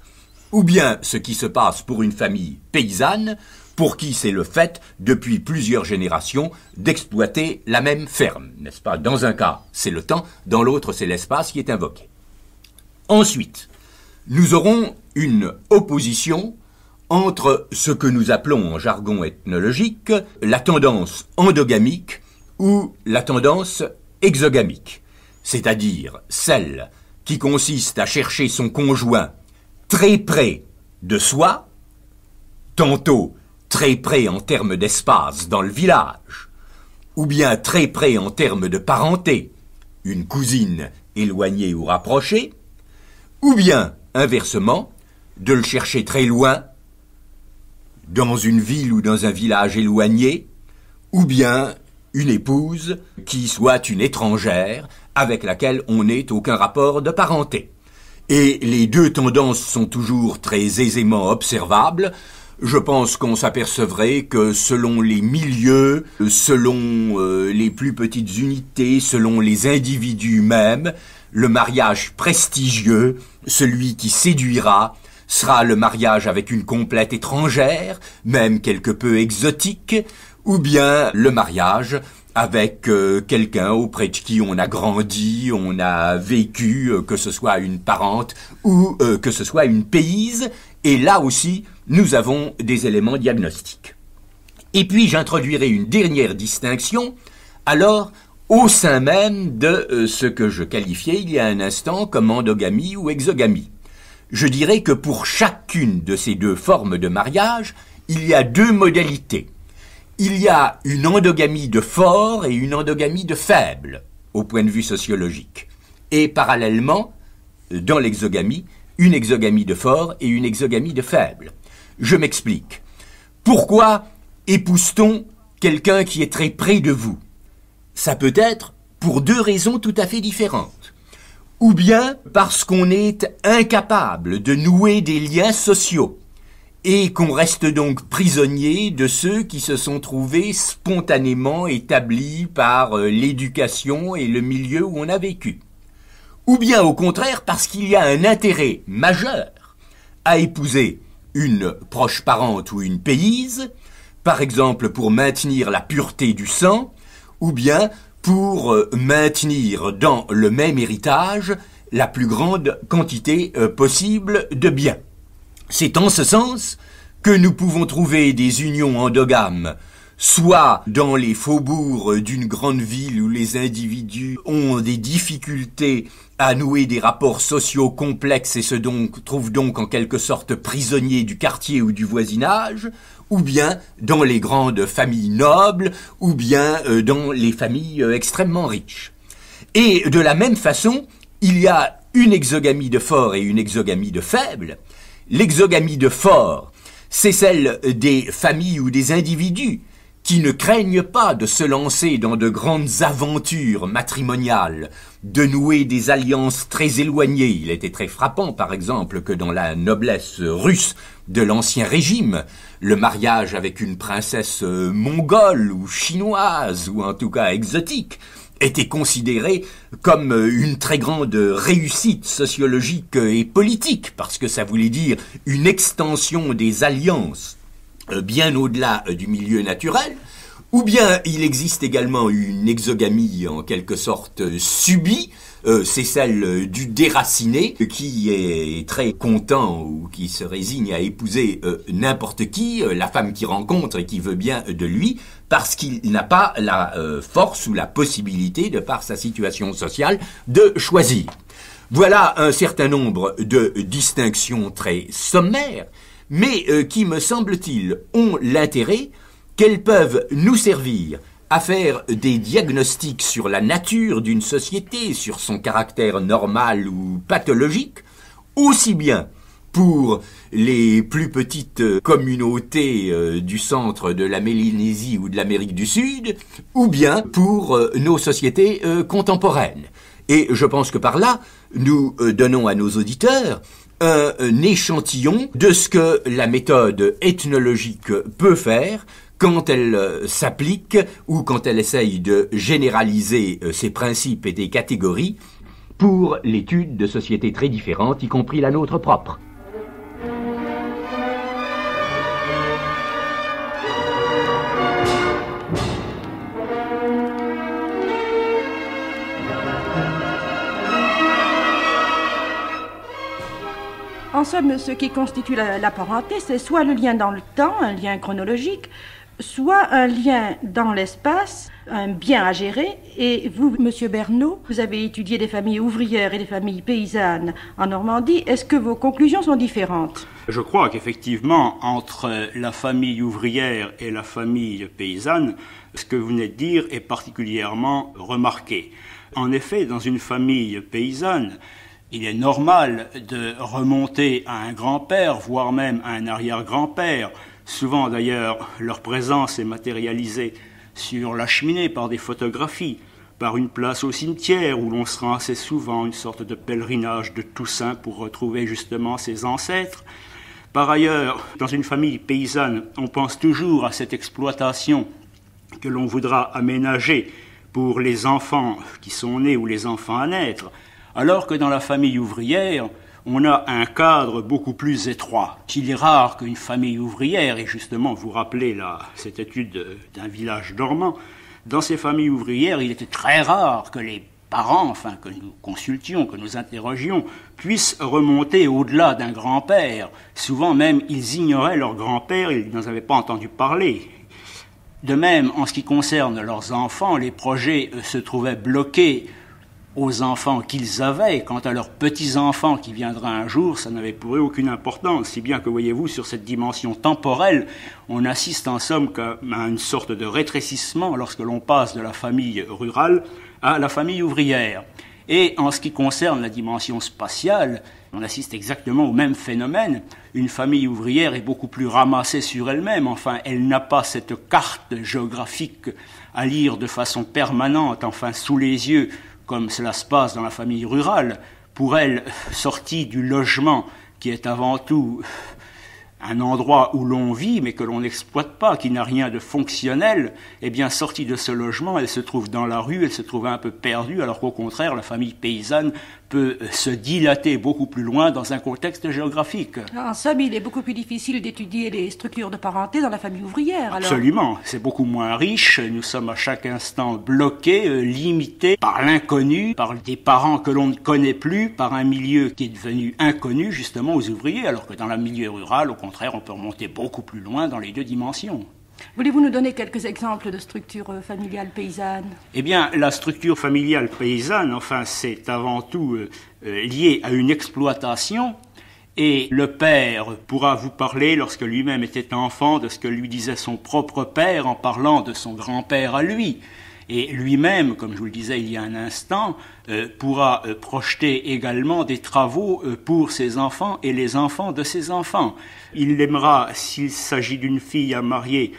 ou bien ce qui se passe pour une famille paysanne, pour qui c'est le fait, depuis plusieurs générations, d'exploiter la même ferme, n'est-ce pas? Dans un cas, c'est le temps, dans l'autre, c'est l'espace qui est invoqué. Ensuite, nous aurons une opposition entre ce que nous appelons en jargon ethnologique la tendance endogamique ou la tendance exogamique, c'est-à-dire celle qui consiste à chercher son conjoint très près de soi, tantôt très près en termes d'espace dans le village, ou bien très près en termes de parenté, une cousine éloignée ou rapprochée, ou bien, inversement, de le chercher très loin, dans une ville ou dans un village éloigné, ou bien une épouse qui soit une étrangère avec laquelle on n'ait aucun rapport de parenté. Et les deux tendances sont toujours très aisément observables. Je pense qu'on s'apercevrait que selon les milieux, selon les plus petites unités, selon les individus mêmes, le mariage prestigieux, celui qui séduira, sera le mariage avec une complète étrangère, même quelque peu exotique, ou bien le mariage avec quelqu'un auprès de qui on a grandi, on a vécu, que ce soit une parente ou que ce soit une payse, et là aussi, nous avons des éléments diagnostiques. Et puis, j'introduirai une dernière distinction, alors, au sein même de ce que je qualifiais il y a un instant comme endogamie ou exogamie. Je dirais que pour chacune de ces deux formes de mariage, il y a deux modalités. Il y a une endogamie de fort et une endogamie de faible, au point de vue sociologique. Et parallèlement, dans l'exogamie, une exogamie de fort et une exogamie de faible. Je m'explique. Pourquoi épouse-t-on quelqu'un qui est très près de vous? Ça peut être pour deux raisons tout à fait différentes. Ou bien parce qu'on est incapable de nouer des liens sociaux et qu'on reste donc prisonnier de ceux qui se sont trouvés spontanément établis par l'éducation et le milieu où on a vécu. Ou bien au contraire parce qu'il y a un intérêt majeur à épouser une proche parente ou une payse, par exemple pour maintenir la pureté du sang, ou bien pour maintenir dans le même héritage la plus grande quantité possible de biens. C'est en ce sens que nous pouvons trouver des unions endogames, soit dans les faubourgs d'une grande ville où les individus ont des difficultés à nouer des rapports sociaux complexes et se trouvent donc en quelque sorte prisonniers du quartier ou du voisinage, ou bien dans les grandes familles nobles, ou bien dans les familles extrêmement riches. Et de la même façon, il y a une exogamie de fort et une exogamie de faible. L'exogamie de fort, c'est celle des familles ou des individus qui ne craignent pas de se lancer dans de grandes aventures matrimoniales, de nouer des alliances très éloignées. Il était très frappant, par exemple, que dans la noblesse russe de l'Ancien Régime, le mariage avec une princesse mongole ou chinoise, ou en tout cas exotique, était considéré comme une très grande réussite sociologique et politique, parce que ça voulait dire une extension des alliances bien au-delà du milieu naturel, ou bien il existe également une exogamie en quelque sorte subie, c'est celle du déraciné qui est très content ou qui se résigne à épouser n'importe qui, la femme qu'il rencontre et qui veut bien de lui, parce qu'il n'a pas la force ou la possibilité, de par sa situation sociale, de choisir. Voilà un certain nombre de distinctions très sommaires, mais qui, me semble-t-il, ont l'intérêt qu'elles peuvent nous servir à faire des diagnostics sur la nature d'une société, sur son caractère normal ou pathologique, aussi bien pour les plus petites communautés du centre de la Mélanésie ou de l'Amérique du Sud, ou bien pour nos sociétés contemporaines. Et je pense que par là, nous donnons à nos auditeurs un échantillon de ce que la méthode ethnologique peut faire quand elle s'applique ou quand elle essaye de généraliser ses principes et des catégories pour l'étude de sociétés très différentes, y compris la nôtre propre. En somme, ce qui constitue la parenté, c'est soit le lien dans le temps, un lien chronologique, soit un lien dans l'espace, un bien à gérer. Et vous, Monsieur Bernot, vous avez étudié des familles ouvrières et des familles paysannes en Normandie. Est-ce que vos conclusions sont différentes? Je crois qu'effectivement, entre la famille ouvrière et la famille paysanne, ce que vous venez de dire est particulièrement remarqué. En effet, dans une famille paysanne, il est normal de remonter à un grand-père, voire même à un arrière-grand-père. Souvent, d'ailleurs, leur présence est matérialisée sur la cheminée par des photographies, par une place au cimetière où l'on se rend assez souvent, une sorte de pèlerinage de Toussaint pour retrouver justement ses ancêtres. Par ailleurs, dans une famille paysanne, on pense toujours à cette exploitation que l'on voudra aménager pour les enfants qui sont nés ou les enfants à naître, alors que dans la famille ouvrière, on a un cadre beaucoup plus étroit. Il est rare qu'une famille ouvrière, et justement vous rappelez cette étude d'un village normand, dans ces familles ouvrières, il était très rare que les parents, que nous consultions, que nous interrogions, puissent remonter au-delà d'un grand-père. Souvent même, ils ignoraient leur grand-père, ils n'en avaient pas entendu parler. De même, en ce qui concerne leurs enfants, les projets se trouvaient bloqués aux enfants qu'ils avaient. Quant à leurs petits-enfants qui viendraient un jour, ça n'avait pour eux aucune importance, si bien que, voyez-vous, sur cette dimension temporelle, on assiste en somme à une sorte de rétrécissement lorsque l'on passe de la famille rurale à la famille ouvrière. Et en ce qui concerne la dimension spatiale, on assiste exactement au même phénomène. Une famille ouvrière est beaucoup plus ramassée sur elle-même, elle n'a pas cette carte géographique à lire de façon permanente, sous les yeux, comme cela se passe dans la famille rurale. Pour elle, sortie du logement, qui est avant tout un endroit où l'on vit, mais que l'on n'exploite pas, qui n'a rien de fonctionnel, sortie de ce logement, elle se trouve dans la rue, elle se trouve un peu perdue, alors qu'au contraire, la famille paysanne peut se dilater beaucoup plus loin dans un contexte géographique. En somme, il est beaucoup plus difficile d'étudier les structures de parenté dans la famille ouvrière, alors. Absolument, c'est beaucoup moins riche, nous sommes à chaque instant bloqués, limités par l'inconnu, par des parents que l'on ne connaît plus, par un milieu qui est devenu inconnu justement aux ouvriers, alors que dans le milieu rural, au contraire, on peut remonter beaucoup plus loin dans les deux dimensions. Voulez-vous nous donner quelques exemples de structures familiales paysannes? La structure familiale paysanne, c'est avant tout lié à une exploitation, et le père pourra vous parler, lorsque lui-même était enfant, de ce que lui disait son propre père en parlant de son grand-père à lui. Et lui-même, comme je vous le disais il y a un instant, pourra projeter également des travaux pour ses enfants et les enfants de ses enfants. Il aimera, s'il s'agit d'une fille à marier,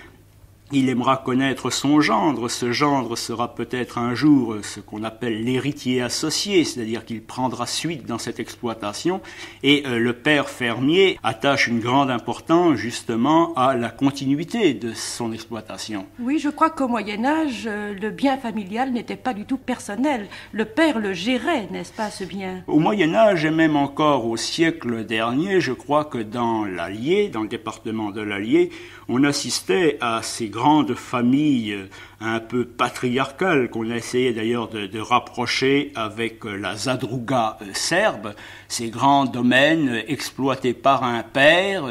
il aimera connaître son gendre. Ce gendre sera peut-être un jour ce qu'on appelle l'héritier associé, c'est-à-dire qu'il prendra suite dans cette exploitation. Et le père fermier attache une grande importance justement à la continuité de son exploitation. Oui, je crois qu'au Moyen-Âge, le bien familial n'était pas du tout personnel. Le père le gérait, n'est-ce pas, ce bien? Au Moyen-Âge et même encore au siècle dernier, je crois que dans l'Allier, dans le département de l'Allier, on assistait à ces grandes familles un peu patriarcales qu'on a essayé d'ailleurs de rapprocher avec la zadruga serbe, ces grands domaines exploités par un père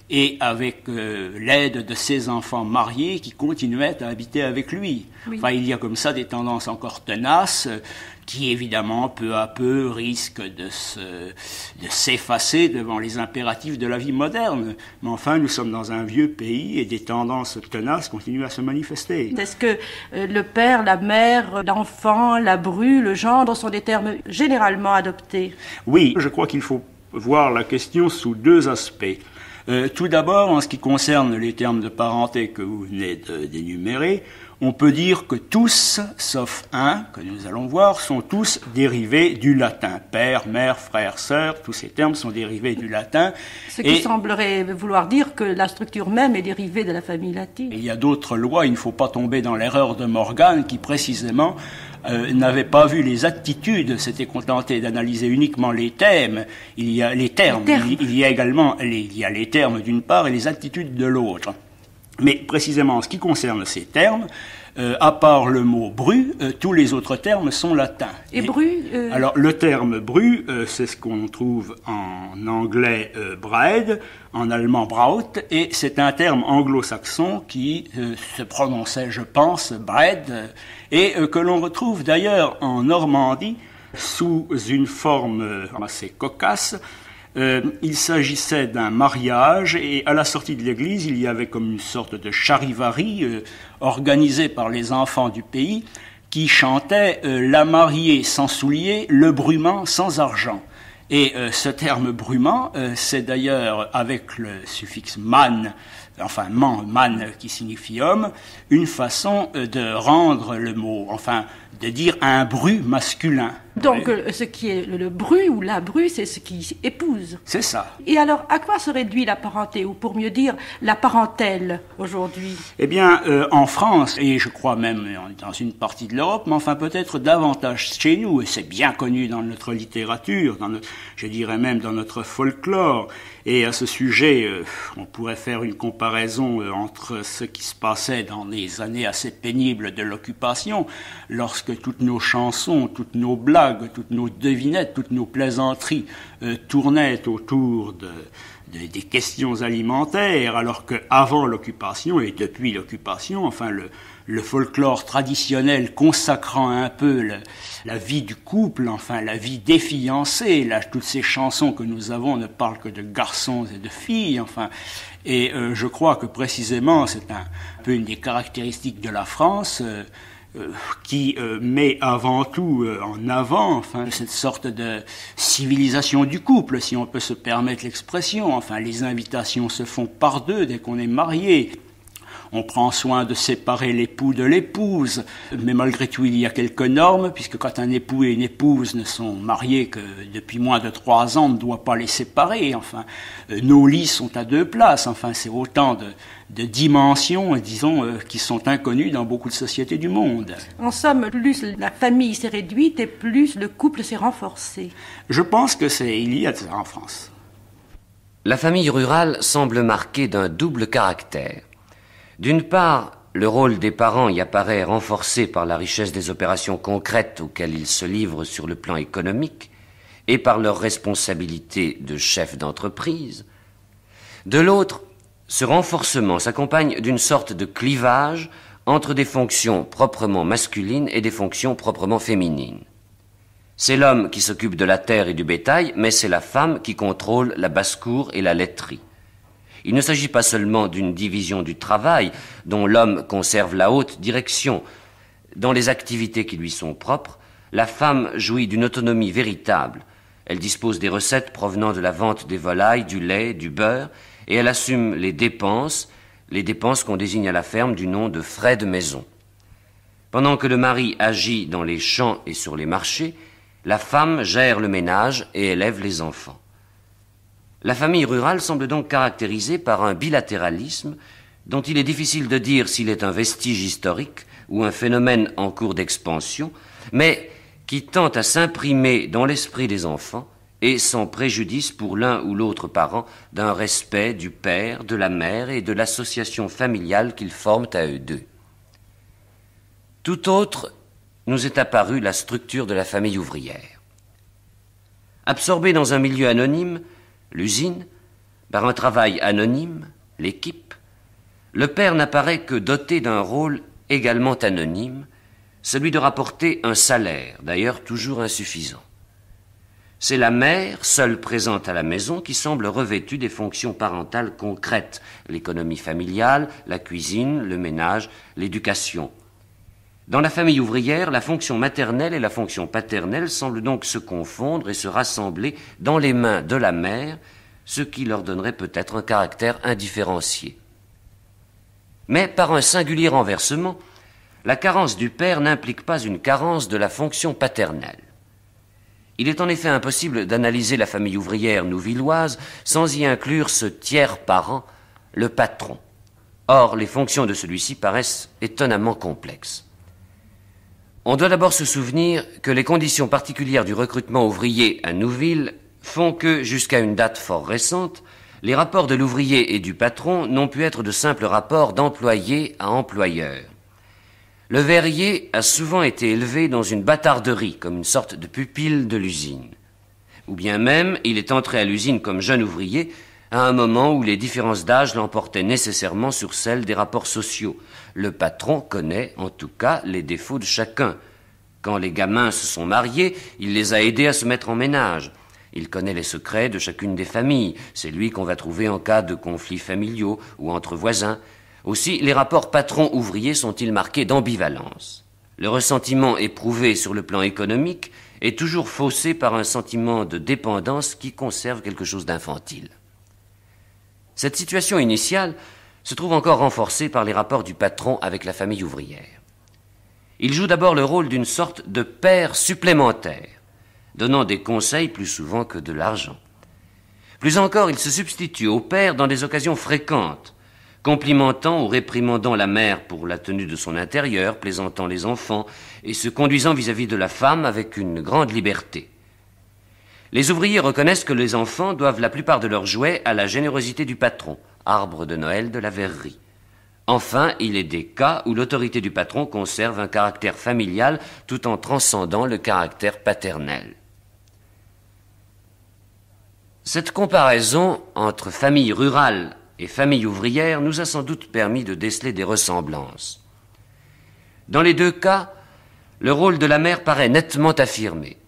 et avec l'aide de ses enfants mariés qui continuaient à habiter avec lui. Oui. Enfin, il y a comme ça des tendances encore tenaces qui évidemment peu à peu risquent de s'effacer devant les impératifs de la vie moderne. Mais enfin, nous sommes dans un vieux pays et des tendances tenaces continuent à se manifester. Est-ce que le père, la mère, l'enfant, la bru, le gendre sont des termes généralement adoptés? Oui, je crois qu'il faut voir la question sous deux aspects. Tout d'abord, en ce qui concerne les termes de parenté que vous venez d'énumérer, on peut dire que tous, sauf un, que nous allons voir, sont tous dérivés du latin. Père, mère, frère, sœur, tous ces termes sont dérivés du latin. Ce qui semblerait vouloir dire que la structure même est dérivée de la famille latine. Il y a d'autres lois, il ne faut pas tomber dans l'erreur de Morgane qui précisément n'avait pas vu les attitudes, s'était contenté d'analyser uniquement les thèmes. Il y a les termes. Il y a également les termes d'une part et les attitudes de l'autre. Mais précisément en ce qui concerne ces termes, à part le mot bru, tous les autres termes sont latins. Et bru Alors le terme bru, c'est ce qu'on trouve en anglais bride, en allemand braut, et c'est un terme anglo-saxon qui se prononçait, je pense, bread, et que l'on retrouve d'ailleurs en Normandie sous une forme assez cocasse. Il s'agissait d'un mariage et à la sortie de l'église, il y avait comme une sorte de charivari organisée par les enfants du pays qui chantait la mariée sans souliers, le brumant sans argent. Et ce terme brumant, c'est d'ailleurs avec le suffixe man, enfin man qui signifie homme, une façon de rendre le mot, enfin de dire un bru masculin. Donc ce qui est le bru ou la bru, c'est ce qui épouse. C'est ça. Et alors, à quoi se réduit la parenté, ou pour mieux dire, la parentèle aujourd'hui? Eh bien, en France, et je crois même dans une partie de l'Europe, mais enfin peut-être davantage chez nous, et c'est bien connu dans notre littérature, je dirais même dans notre folklore, et à ce sujet, on pourrait faire une comparaison entre ce qui se passait dans les années assez pénibles de l'occupation, lorsque toutes nos chansons, toutes nos blagues, toutes nos devinettes, toutes nos plaisanteries tournaient autour des questions alimentaires, alors qu'avant l'occupation et depuis l'occupation, enfin le folklore traditionnel consacrant un peu la vie du couple, enfin la vie des fiancés, toutes ces chansons que nous avons ne parlent que de garçons et de filles, enfin, et je crois que précisément c'est un peu une des caractéristiques de la France, qui met avant tout en avant enfin cette sorte de civilisation du couple, si on peut se permettre l'expression. Enfin, les invitations se font par deux dès qu'on est marié. On prend soin de séparer l'époux de l'épouse, mais malgré tout il y a quelques normes, puisque quand un époux et une épouse ne sont mariés que depuis moins de 3 ans, on ne doit pas les séparer. Enfin, nos lits sont à 2 places. Enfin, c'est autant de dimensions, disons, qui sont inconnues dans beaucoup de sociétés du monde. En somme, plus la famille s'est réduite et plus le couple s'est renforcé. Je pense que il y a ça en France. La famille rurale semble marquée d'un double caractère. D'une part, le rôle des parents y apparaît renforcé par la richesse des opérations concrètes auxquelles ils se livrent sur le plan économique et par leur responsabilité de chef d'entreprise. De l'autre, ce renforcement s'accompagne d'une sorte de clivage entre des fonctions proprement masculines et des fonctions proprement féminines. C'est l'homme qui s'occupe de la terre et du bétail, mais c'est la femme qui contrôle la basse-cour et la laiterie. Il ne s'agit pas seulement d'une division du travail dont l'homme conserve la haute direction. Dans les activités qui lui sont propres, la femme jouit d'une autonomie véritable. Elle dispose des recettes provenant de la vente des volailles, du lait, du beurre, et elle assume les dépenses, les dépenses qu'on désigne à la ferme du nom de frais de maison. Pendant que le mari agit dans les champs et sur les marchés, la femme gère le ménage et élève les enfants. La famille rurale semble donc caractérisée par un bilatéralisme dont il est difficile de dire s'il est un vestige historique ou un phénomène en cours d'expansion, mais qui tend à s'imprimer dans l'esprit des enfants et sans préjudice pour l'un ou l'autre parent d'un respect du père, de la mère et de l'association familiale qu'ils forment à eux deux. Tout autre nous est apparu la structure de la famille ouvrière. Absorbée dans un milieu anonyme, l'usine, par un travail anonyme, l'équipe, le père n'apparaît que doté d'un rôle également anonyme, celui de rapporter un salaire, d'ailleurs toujours insuffisant. C'est la mère, seule présente à la maison, qui semble revêtue des fonctions parentales concrètes, l'économie familiale, la cuisine, le ménage, l'éducation. Dans la famille ouvrière, la fonction maternelle et la fonction paternelle semblent donc se confondre et se rassembler dans les mains de la mère, ce qui leur donnerait peut-être un caractère indifférencié. Mais par un singulier renversement, la carence du père n'implique pas une carence de la fonction paternelle. Il est en effet impossible d'analyser la famille ouvrière nouvilloise sans y inclure ce tiers parent, le patron. Or, les fonctions de celui-ci paraissent étonnamment complexes. On doit d'abord se souvenir que les conditions particulières du recrutement ouvrier à Nouville font que, jusqu'à une date fort récente, les rapports de l'ouvrier et du patron n'ont pu être de simples rapports d'employé à employeur. Le verrier a souvent été élevé dans une bâtarderie, comme une sorte de pupille de l'usine. Ou bien même, il est entré à l'usine comme jeune ouvrier à un moment où les différences d'âge l'emportaient nécessairement sur celles des rapports sociaux. Le patron connaît, en tout cas, les défauts de chacun. Quand les gamins se sont mariés, il les a aidés à se mettre en ménage. Il connaît les secrets de chacune des familles. C'est lui qu'on va trouver en cas de conflits familiaux ou entre voisins. Aussi, les rapports patron-ouvrier sont-ils marqués d'ambivalence. Le ressentiment éprouvé sur le plan économique est toujours faussé par un sentiment de dépendance qui conserve quelque chose d'infantile. Cette situation initiale se trouve encore renforcée par les rapports du patron avec la famille ouvrière. Il joue d'abord le rôle d'une sorte de père supplémentaire, donnant des conseils plus souvent que de l'argent. Plus encore, il se substitue au père dans des occasions fréquentes, complimentant ou réprimandant la mère pour la tenue de son intérieur, plaisantant les enfants et se conduisant vis-à-vis de la femme avec une grande liberté. Les ouvriers reconnaissent que les enfants doivent la plupart de leurs jouets à la générosité du patron, arbre de Noël de la verrerie. Enfin, il est des cas où l'autorité du patron conserve un caractère familial tout en transcendant le caractère paternel. Cette comparaison entre famille rurale et famille ouvrière nous a sans doute permis de déceler des ressemblances. Dans les deux cas, le rôle de la mère paraît nettement affirmé.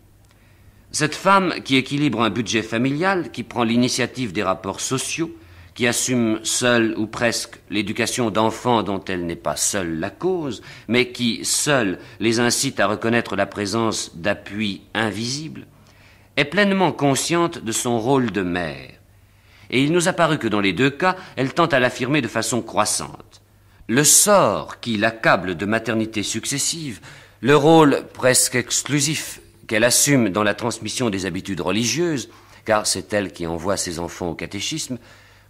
Cette femme qui équilibre un budget familial, qui prend l'initiative des rapports sociaux, qui assume seule ou presque l'éducation d'enfants dont elle n'est pas seule la cause, mais qui, seule, les incite à reconnaître la présence d'appuis invisibles, est pleinement consciente de son rôle de mère. Et il nous a paru que dans les deux cas, elle tente à l'affirmer de façon croissante. Le sort qui l'accable de maternité successive, le rôle presque exclusif qu'elle assume dans la transmission des habitudes religieuses, car c'est elle qui envoie ses enfants au catéchisme,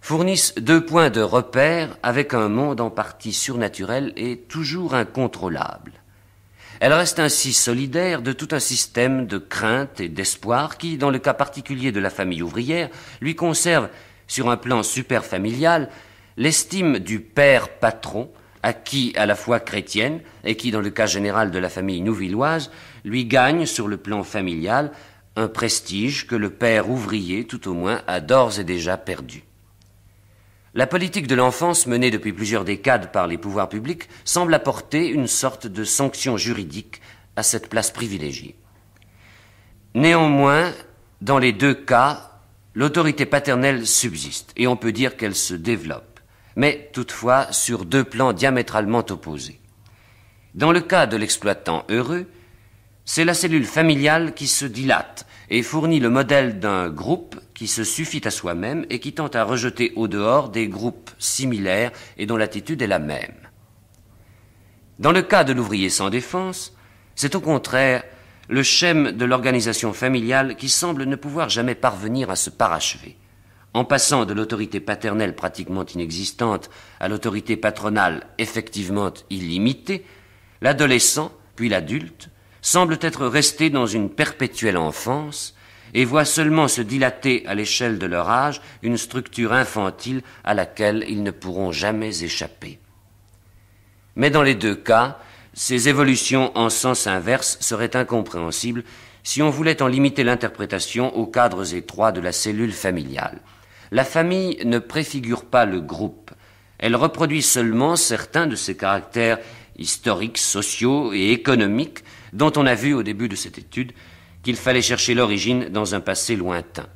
fournissent deux points de repère avec un monde en partie surnaturel et toujours incontrôlable. Elle reste ainsi solidaire de tout un système de crainte et d'espoir qui, dans le cas particulier de la famille ouvrière, lui conserve, sur un plan superfamilial, l'estime du père patron, acquis à la foi chrétienne, et qui, dans le cas général de la famille nouvilloise, lui gagne, sur le plan familial, un prestige que le père ouvrier, tout au moins, a d'ores et déjà perdu. La politique de l'enfance menée depuis plusieurs décades par les pouvoirs publics semble apporter une sorte de sanction juridique à cette place privilégiée. Néanmoins, dans les deux cas, l'autorité paternelle subsiste et on peut dire qu'elle se développe, mais toutefois sur deux plans diamétralement opposés. Dans le cas de l'exploitant heureux, c'est la cellule familiale qui se dilate et fournit le modèle d'un groupe qui se suffit à soi-même et qui tente à rejeter au dehors des groupes similaires et dont l'attitude est la même. Dans le cas de l'ouvrier sans défense, c'est au contraire le schème de l'organisation familiale qui semble ne pouvoir jamais parvenir à se parachever. En passant de l'autorité paternelle pratiquement inexistante à l'autorité patronale effectivement illimitée, l'adolescent, puis l'adulte, semble être resté dans une perpétuelle enfance et voit seulement se dilater à l'échelle de leur âge une structure infantile à laquelle ils ne pourront jamais échapper. Mais dans les deux cas, ces évolutions en sens inverse seraient incompréhensibles si on voulait en limiter l'interprétation aux cadres étroits de la cellule familiale. La famille ne préfigure pas le groupe, elle reproduit seulement certains de ces caractères historiques, sociaux et économiques dont on a vu au début de cette étude qu'il fallait chercher l'origine dans un passé lointain.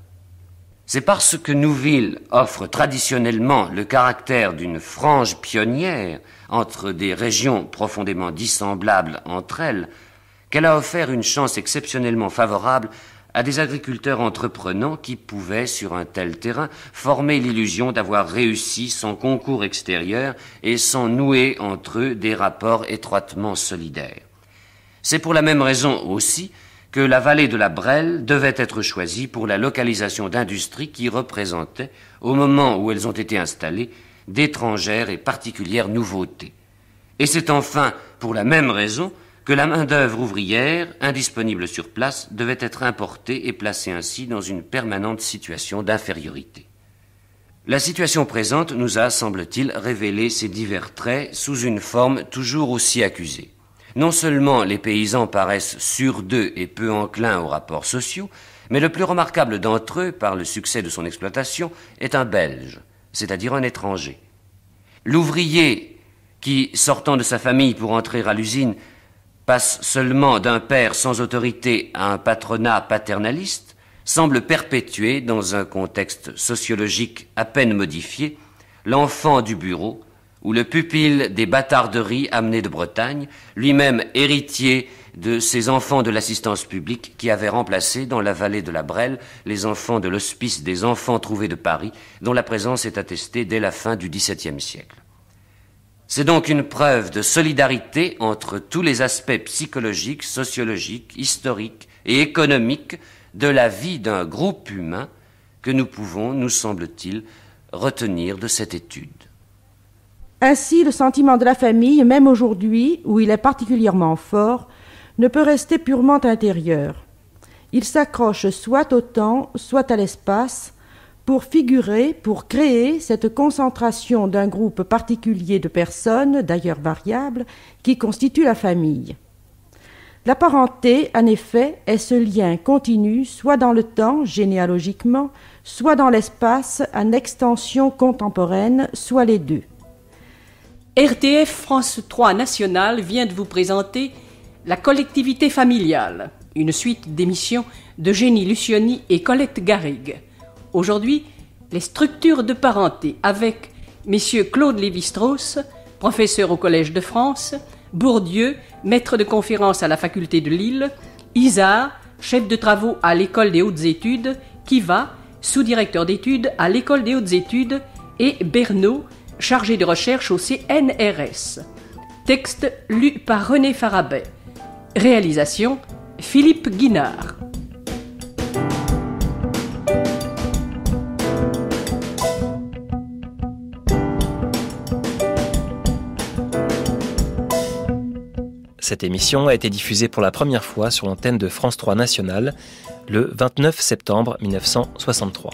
C'est parce que Nouville offre traditionnellement le caractère d'une frange pionnière entre des régions profondément dissemblables entre elles qu'elle a offert une chance exceptionnellement favorable à des agriculteurs entreprenants qui pouvaient, sur un tel terrain, former l'illusion d'avoir réussi sans concours extérieur et sans nouer entre eux des rapports étroitement solidaires. C'est pour la même raison aussi que la vallée de la Brelle devait être choisie pour la localisation d'industries qui représentaient, au moment où elles ont été installées, d'étrangères et particulières nouveautés. Et c'est enfin pour la même raison que la main-d'œuvre ouvrière, indisponible sur place, devait être importée et placée ainsi dans une permanente situation d'infériorité. La situation présente nous a, semble-t-il, révélé ces divers traits sous une forme toujours aussi accusée. Non seulement les paysans paraissent sûrs d'eux et peu enclins aux rapports sociaux, mais le plus remarquable d'entre eux, par le succès de son exploitation, est un Belge, c'est-à-dire un étranger. L'ouvrier qui, sortant de sa famille pour entrer à l'usine, passe seulement d'un père sans autorité à un patronat paternaliste, semble perpétuer, dans un contexte sociologique à peine modifié, l'enfant du bureau, ou le pupille des bâtarderies amenées de Bretagne, lui-même héritier de ces enfants de l'assistance publique qui avaient remplacé dans la vallée de la Brelle les enfants de l'hospice des enfants trouvés de Paris, dont la présence est attestée dès la fin du XVIIe siècle. C'est donc une preuve de solidarité entre tous les aspects psychologiques, sociologiques, historiques et économiques de la vie d'un groupe humain que nous pouvons, nous semble-t-il, retenir de cette étude. Ainsi, le sentiment de la famille, même aujourd'hui, où il est particulièrement fort, ne peut rester purement intérieur. Il s'accroche soit au temps, soit à l'espace, pour figurer, pour créer cette concentration d'un groupe particulier de personnes, d'ailleurs variables, qui constitue la famille. La parenté, en effet, est ce lien continu, soit dans le temps, généalogiquement, soit dans l'espace, en extension contemporaine, soit les deux. RTF France 3 National vient de vous présenter La collectivité familiale, une suite d'émissions de Génie Lucioni et Colette Garrigue. Aujourd'hui, les structures de parenté avec messieurs Claude Lévi-Strauss, professeur au Collège de France, Bourdieu, maître de conférence à la faculté de Lille, Isard, chef de travaux à l'École des hautes études, Kiva, sous-directeur d'études à l'École des hautes études, et Bernot, chargé de recherche au CNRS. Texte lu par René Farabet. Réalisation Philippe Guinard. Cette émission a été diffusée pour la première fois sur l'antenne de France 3 National le 29 septembre 1963.